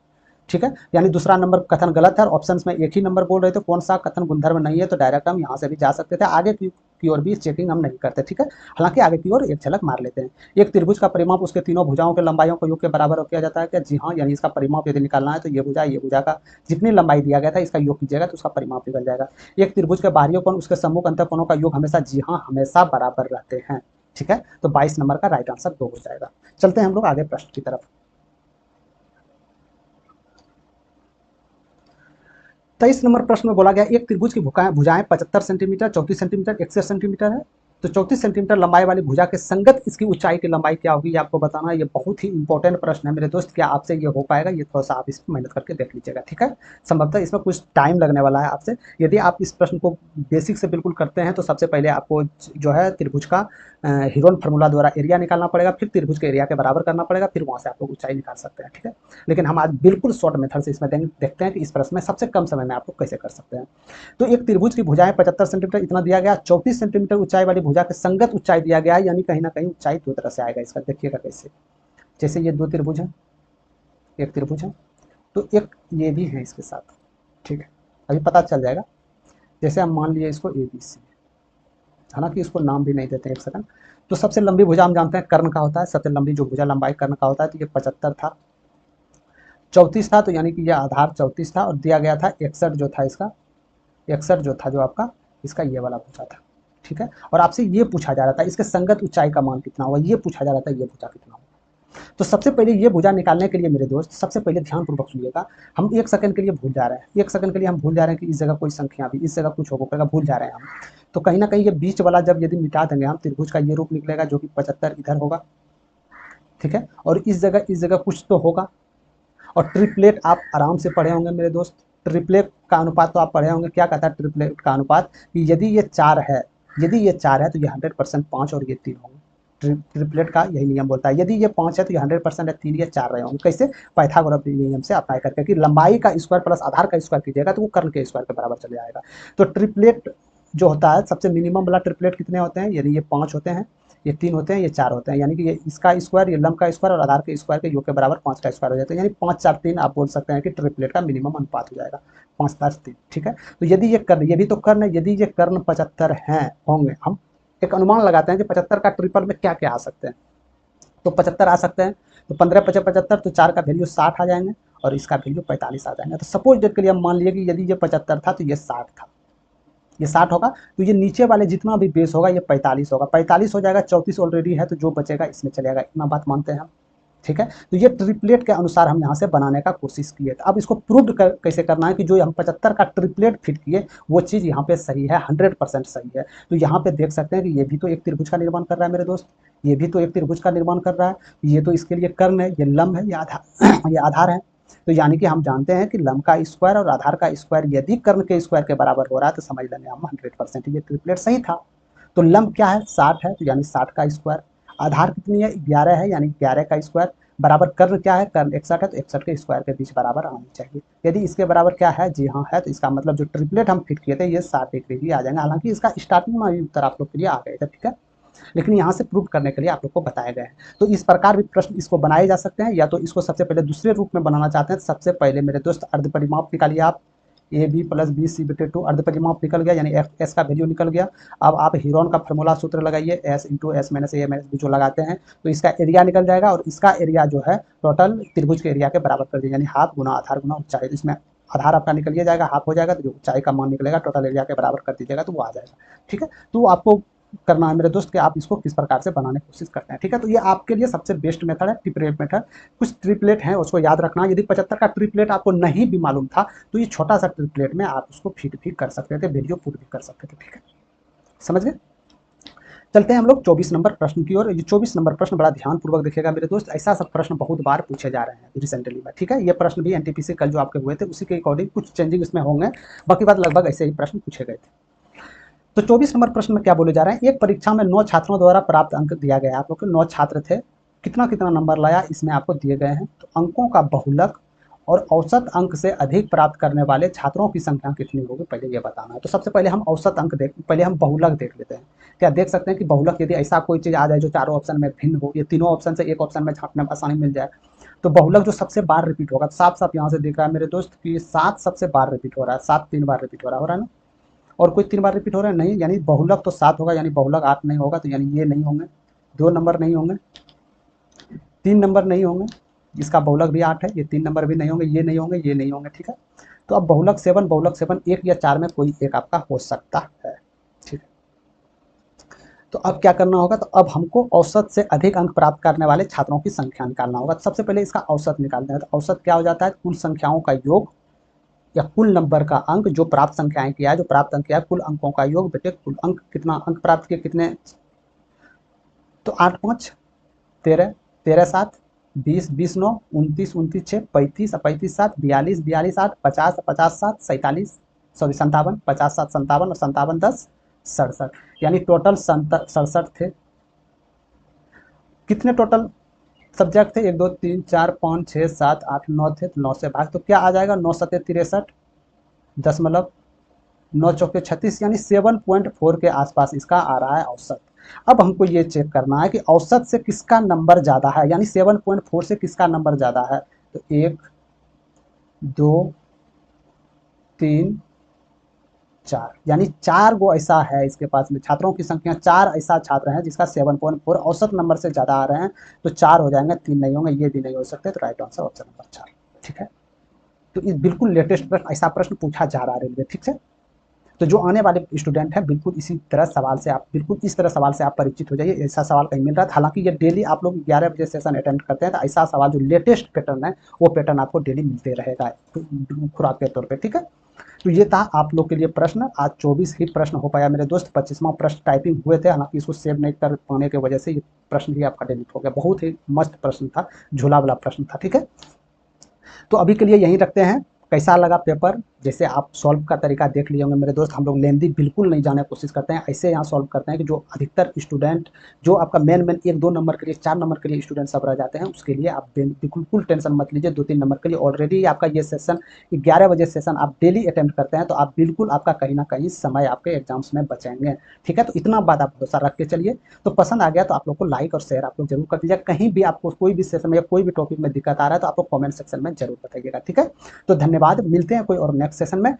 ठीक है, यानी दूसरा नंबर कथन गलत है। और ऑप्शन में एक ही नंबर बोल रहे थे, कौन सा कथन गुणधर्म नहीं है, तो डायरेक्ट हम यहाँ से भी जा सकते थे, आगे की ओर भी चेकिंग हम नहीं करते। ठीक है, हालांकि आगे की ओर एक झलक मार लेते हैं। एक त्रिभुज का परिमाप उसके तीनों भुजाओं के लंबाइयों को योग के बराबर किया जाता है क्या? जी हाँ, यानी इसका परिमाप यदि निकालना है तो ये भुजा का जितनी लंबाई दिया गया था इसका योग कीजिएगा तो उसका परिमाप निकल जाएगा। एक त्रिभुज के बाहरी कोण उसके सम्मुख अंतःकोणों का योग हमेशा, जी हाँ, हमेशा बराबर रहते हैं। ठीक है, तो 22 नंबर का राइट आंसर 2 हो जाएगा। चलते हैं हम लोग आगे प्रश्न की तरफ। 23 नंबर प्रश्न में बोला गया एक त्रिभुज की भुजाएं 75 सेंटीमीटर, 34 सेंटीमीटर, 61 सेंटीमीटर है। तो 34 सेंटीमीटर लंबाई वाली भुजा के संगत इसकी ऊंचाई की लंबाई क्या होगी, ये आपको बताना है। ये बहुत ही इंपॉर्टेंट प्रश्न है मेरे दोस्त, क्या आपसे ये हो पाएगा? ये थोड़ा सा आप इसमें मेहनत करके देख लीजिएगा। ठीक है, संभवतः इसमें कुछ टाइम लगने वाला है आपसे। यदि आप इस प्रश्न को बेसिक से बिल्कुल करते हैं तो सबसे पहले आपको जो है त्रिभुज का हिरोन फार्मूला द्वारा एरिया निकालना पड़ेगा, फिर त्रिभुज के एरिया के बराबर करना पड़ेगा, फिर वहां से आप लोग ऊंचाई निकाल सकते हैं। ठीक है, लेकिन हम आज बिल्कुल शॉर्ट मेथड से इसमें देखते हैं कि इस प्रश्न में सबसे कम समय में आप लोग कैसे कर सकते हैं। तो एक त्रिभुज की भुजाएं 75 सेंटीमीटर इतना दिया गया, 34 सेंटीमीटर ऊंचाई वाली भुजा के संगत ऊंचाई दिया गया है, यानी कहीं ना कहीं ऊंचाई दो तरह से आएगा इसका। देखिएगा कैसे, जैसे ये दो त्रिभुज है, एक त्रिभुज है, तो एक ये भी है इसके साथ। ठीक है, अभी पता चल जाएगा। जैसे हम मान लिए इसको ए बी सी, हालांकि इसको नाम भी नहीं देते हैं, एक सेकंड। तो सबसे लंबी भुजा हम जानते हैं कर्ण का होता है, सबसे लंबी जो भुजा लंबाई कर्ण का होता है, तो ये 75 था, 34 था, तो यानी कि ये आधार 34 था, और दिया गया था 61 जो था इसका, 61 जो था जो आपका इसका ये वाला भुजा था। ठीक है, और आपसे ये पूछा जा रहा था इसके संगत ऊंचाई का मान कितना होगा, ये पूछा जा रहा था ये भुजा कितना होगा। तो सबसे पहले ये भुजा निकालने के लिए मेरे दोस्त सबसे पहले ध्यानपूर्वक सुनिएगा। हम एक सेकंड के लिए भूल जा रहे हैं, एक सेकंड के लिए हम भूल जा रहे हैं कि इस जगह कोई संख्या भी, इस जगह कुछ होगा, भूल जा रहे हैं हम। तो कहीं ना कहीं ये बीच वाला जब यदि मिटा देंगे हम, त्रिभुज का ये रूप निकलेगा जो कि 75 इधर होगा। ठीक है, और इस जगह कुछ तो होगा। और ट्रिपलेट आप आराम से पढ़े होंगे मेरे दोस्त, ट्रिपलेट का अनुपात तो आप पढ़े होंगे। क्या कहता है ट्रिपलेट का अनुपात, कि यदि ये 4 है, यदि ये 4 है तो ये 100% 5 और ये 3 होंगे। ट्रिपलेट का यही नियम बोलता है, यदि ये 5 है तो ये 100% है, 3 या 4 रहे होंगे। कैसे? पाइथागोरस नियम से अप्लाई करके, कि लंबाई का स्क्वायर प्लस आधार का स्क्वायर कीजिएगा तो वो कर्ण के स्क्वायर के बराबर चले जाएगा। तो ट्रिपलेट जो होता है सबसे मिनिमम वाला ट्रिपलेट कितने होते हैं, यदि ये 5 होते हैं, ये 3 होते हैं, ये 4 होते हैं, यानी कि ये इसका स्क्वायर, ये लंब का स्क्वायर और आधार के स्क्वायर के योग के बराबर 5 का स्क्वायर हो जाता है, यानी 5 4 3 आप बोल सकते हैं कि ट्रिपलेट का मिनिमम अनुपात हो जाएगा 5 4 3। ठीक है, तो यदि ये कर्ण, ये भी तो कर्ण है, यदि ये कर्ण 75 हैं होंगे, हम एक अनुमान लगाते हैं कि 75 का ट्रिपल में क्या क्या आ सकते हैं। तो 75 आ सकते हैं, तो 15 5 75, तो 4 का वैल्यू 60 आ जाएंगे और इसका वैल्यू 45 आ जाएंगे। तो सपोज डेट के लिए हम मान लिए कि यदि ये 75 था तो ये 60 था, ये 60 होगा, तो ये नीचे वाले जितना भी बेस होगा ये 45 होगा, 45 हो जाएगा, 34 ऑलरेडी है तो जो बचेगा इसमें चलेगा, इतना बात मानते हैं हम। ठीक है, तो ये ट्रिपलेट के अनुसार हम यहाँ से बनाने का कोशिश किए। अब इसको प्रूव कैसे करना है कि जो हम 75 का ट्रिपलेट फिट किए वो चीज़ यहाँ पे सही है, 100% सही है। तो यहाँ पे देख सकते हैं कि ये भी तो एक त्रिभुज का निर्माण कर रहा है मेरे दोस्त, ये भी तो एक त्रिभुज का निर्माण कर रहा है, ये तो इसके लिए कर्ण है, ये लंब है, ये आधार ये आधार है। तो यानी कि हम जानते हैं कि लंब का स्क्वायर और आधार का स्क्वायर यदि कर्ण के स्क्वायर के बराबर हो रहा है तो समझ लेंगे हम 100% ये ट्रिपलेट सही था। तो लंब क्या है, 60 है, तो यानी 60 का स्क्वायर, आधार कितनी है, 11 है, यानी 11 का स्क्वायर, बराबर कर्ण क्या है, कर्ण 61 है, तो 61 के स्क्वायर के बीच बराबर आनी चाहिए। यदि इसके बराबर क्या है, जी हाँ है, तो इसका मतलब जो ट्रिपलेट हम फिट किए थे ये 60 डिग्री ही आ जाएंगे। हालांकि इसका स्टार्टिंग में उत्तर आप लोग के लिए आ गए थे। ठीक है, लेकिन यहाँ से प्रूव करने के लिए आप लोग को बताया गया है। तो इस प्रकार भी प्रश्न इसको बनाए जा सकते हैं, या तो इसको सबसे पहले दूसरे रूप में बनाना चाहते हैं। सबसे पहले मेरे दोस्त अर्ध परिमाप निकालिए आप, A B plus B C बटे 2, अर्ध परिमाप निकल गया, यानी एस का वैल्यू निकल गया। अब आप हीरोन का फार्मूला सूत्र लगाइए, एस इंटू एस माइनस ए माइनस बी जो लगाते हैं, तो इसका एरिया निकल जाएगा, और इसका एरिया जो है टोटल त्रिभुज के एरिया के बराबर कर दीजिए, यानी हाफ गुना आधार गुना ऊंचाई। इसमें आधार आपका निकल जाएगा, हाफ हो जाएगा, तो जो ऊंचाई का मान निकलेगा टोटल एरिया के बराबर कर दीजिएगा तो वो आ जाएगा। ठीक है, तो आपको करना है मेरे दोस्त कि आप इसको किस प्रकार से बनाने की कोशिश करते हैं। ठीक है, तो ये आपके लिए सबसे बेस्ट मेथड है, ट्रिपलेट मेथड। कुछ ट्रिपलेट हैं उसको याद रखना, यदि 75 का ट्रिपलेट आपको नहीं भी मालूम था तो ये छोटा सा ट्रिपलेट में आप उसको फिट भी कर सकते थे, वीडियो पुट भी कर सकते थे। ठीक है, समझ गए। चलते हैं हम लोग 24 नंबर प्रश्न की ओर। ये 24 नंबर प्रश्न बड़ा ध्यानपूर्वक देखिएगा मेरे दोस्त, ऐसा सब प्रश्न बहुत बार पूछे जा रहे हैं रिसेंटली में। ठीक है, ये प्रश्न भी एनटीपीसी कल जो आपके हुए थे उसी के अकॉर्डिंग कुछ चेंजिंग इसमें होंगे, बाकी बात लगभग ऐसे ही प्रश्न पूछे गए थे। तो 24 नंबर प्रश्न में क्या बोले जा रहे हैं, एक परीक्षा में 9 छात्रों द्वारा प्राप्त अंक दिया गया है। आप लोग के 9 छात्र थे, कितना कितना नंबर लाया इसमें आपको दिए गए हैं। तो अंकों का बहुलक और औसत अंक से अधिक प्राप्त करने वाले छात्रों की संख्या कितनी होगी, पहले ये बताना है। तो सबसे पहले हम औसत अंक पहले हम बहुलक देख लेते हैं। क्या देख सकते हैं कि बहुलक यदि ऐसा कोई चीज़ आ जाए जो चारों ऑप्शन में भिन्न हो, ये तीनों ऑप्शन से एक ऑप्शन में छापने में आसानी मिल जाए, तो बहुलक जो सबसे बार रिपीट होगा, साफ साफ यहाँ से दिख रहा है मेरे दोस्त कि 7 सबसे बार रिपीट हो रहा है, 7 3 बार रिपीट हो रहा है ना, और कोई 3 बार रिपीट हो रहा है नहीं, यानी बहुलक तो 7 होगा, यानी बहुलक 8 नहीं होगा, तो यानी ये नहीं होंगे, 2 नंबर नहीं होंगे, 3 नंबर नहीं होंगे, इसका बहुलक भी 8 है, ये 3 नंबर भी नहीं होंगे, ये नहीं होंगे, ये नहीं होंगे, ठीक है। तो अब बहुलक 7 1 या 4 में कोई एक आपका हो सकता है, ठीक है। तो अब क्या करना होगा, तो अब हमको औसत से अधिक अंक प्राप्त करने वाले छात्रों की संख्या निकालना होगा। तो सबसे पहले इसका औसत निकालते हैं। तो औसत क्या हो जाता है, कुल संख्याओं का योग या कुल नंबर का अंक जो प्राप्त संख्याएं किया है, जो प्राप्त अंक किया है, कुल अंकों का योग बेटे कुल अंक, कितना अंक प्राप्त किए, कितने, तो 8 5 13, 13 7 20, 20 9 29, 29 6 35, 35 7 42, 42 8 50, 50 7 47, सॉरी 57, 50 7 57 और 57 10 67, यानी टोटल 67 थे। कितने टोटल सब्जेक्ट थे, 1 2 3 4 5 6 7 8 9 थे, तो 9 से भाग, तो क्या आ जाएगा, 9 सत्ते 63 दशमलव 9 चौके 36, यानी 7.4 के आसपास इसका आ रहा है औसत। अब हमको ये चेक करना है कि औसत से किसका नंबर ज़्यादा है, यानी 7.4 से किसका नंबर ज़्यादा है। तो 1 2 3 4, यानी 4 गो ऐसा है इसके पास में, छात्रों की संख्या 4 ऐसा छात्र हैं जिसका 7.4 औसत नंबर से ज़्यादा आ रहे हैं, तो 4 हो जाएंगे, 3 नहीं होंगे, ये भी नहीं हो सकते, तो राइट आंसर ऑप्शन नंबर 4, ठीक है। तो ये बिल्कुल लेटेस्ट प्रश्न, ऐसा प्रश्न पूछा जा रहा है रेलवे, ठीक है। तो जो आने वाले स्टूडेंट हैं, बिल्कुल इसी तरह सवाल से आप, बिल्कुल इस तरह सवाल से आप परिचित हो जाइए। ऐसा सवाल कहीं मिल रहा है, हालांकि ये डेली आप लोग 11 बजे सेशन अटेंड करते हैं, तो ऐसा सवाल जो लेटेस्ट पैटर्न है वो पैटर्न आपको डेली मिलते रहेगा खुराक के तौर पे, ठीक है। तो ये था आप लोग के लिए प्रश्न। आज 24 ही प्रश्न हो पाया मेरे दोस्त, 25वां प्रश्न टाइपिंग हुए थे, हालांकि इसको सेव नहीं कर पाने की वजह से ये प्रश्न भी आपका डिलीट हो गया। बहुत ही मस्त प्रश्न था, झोला वाला प्रश्न था, ठीक है। तो अभी के लिए यहीं रखते हैं। कैसा लगा पेपर, जैसे आप सॉल्व का तरीका देख लिए होंगे मेरे दोस्त, हम लोग लेंदी बिल्कुल नहीं जाने की कोशिश करते हैं, ऐसे यहाँ सॉल्व करते हैं कि जो अधिकतर स्टूडेंट, जो आपका मेन 1 2 नंबर के लिए, 4 नंबर के लिए स्टूडेंट सब रह जाते हैं, उसके लिए आप बिल्कुल टेंशन मत लीजिए। 2 3 नंबर के लिए ऑलरेडी आपका ये सेशन 11 बजे सेशन आप डेली अटेंड करते हैं, तो आप बिल्कुल आपका कहीं ना कहीं समय आपके एग्जाम्स में बचेंगे, ठीक है। तो इतना बात आप भरोसा रख के चलिए। तो पसंद आ गया तो आप लोग को लाइक और शेयर आप लोग जरूर कर दीजिए। कहीं भी आपको कोई भी सेशन में या कोई भी टॉपिक में दिक्कत आ रहा है तो आप लोग कमेंट सेक्शन में जरूर बताइएगा, ठीक है। तो धन्यवाद, मिलते हैं कोई और नेक्स्ट सेशन में।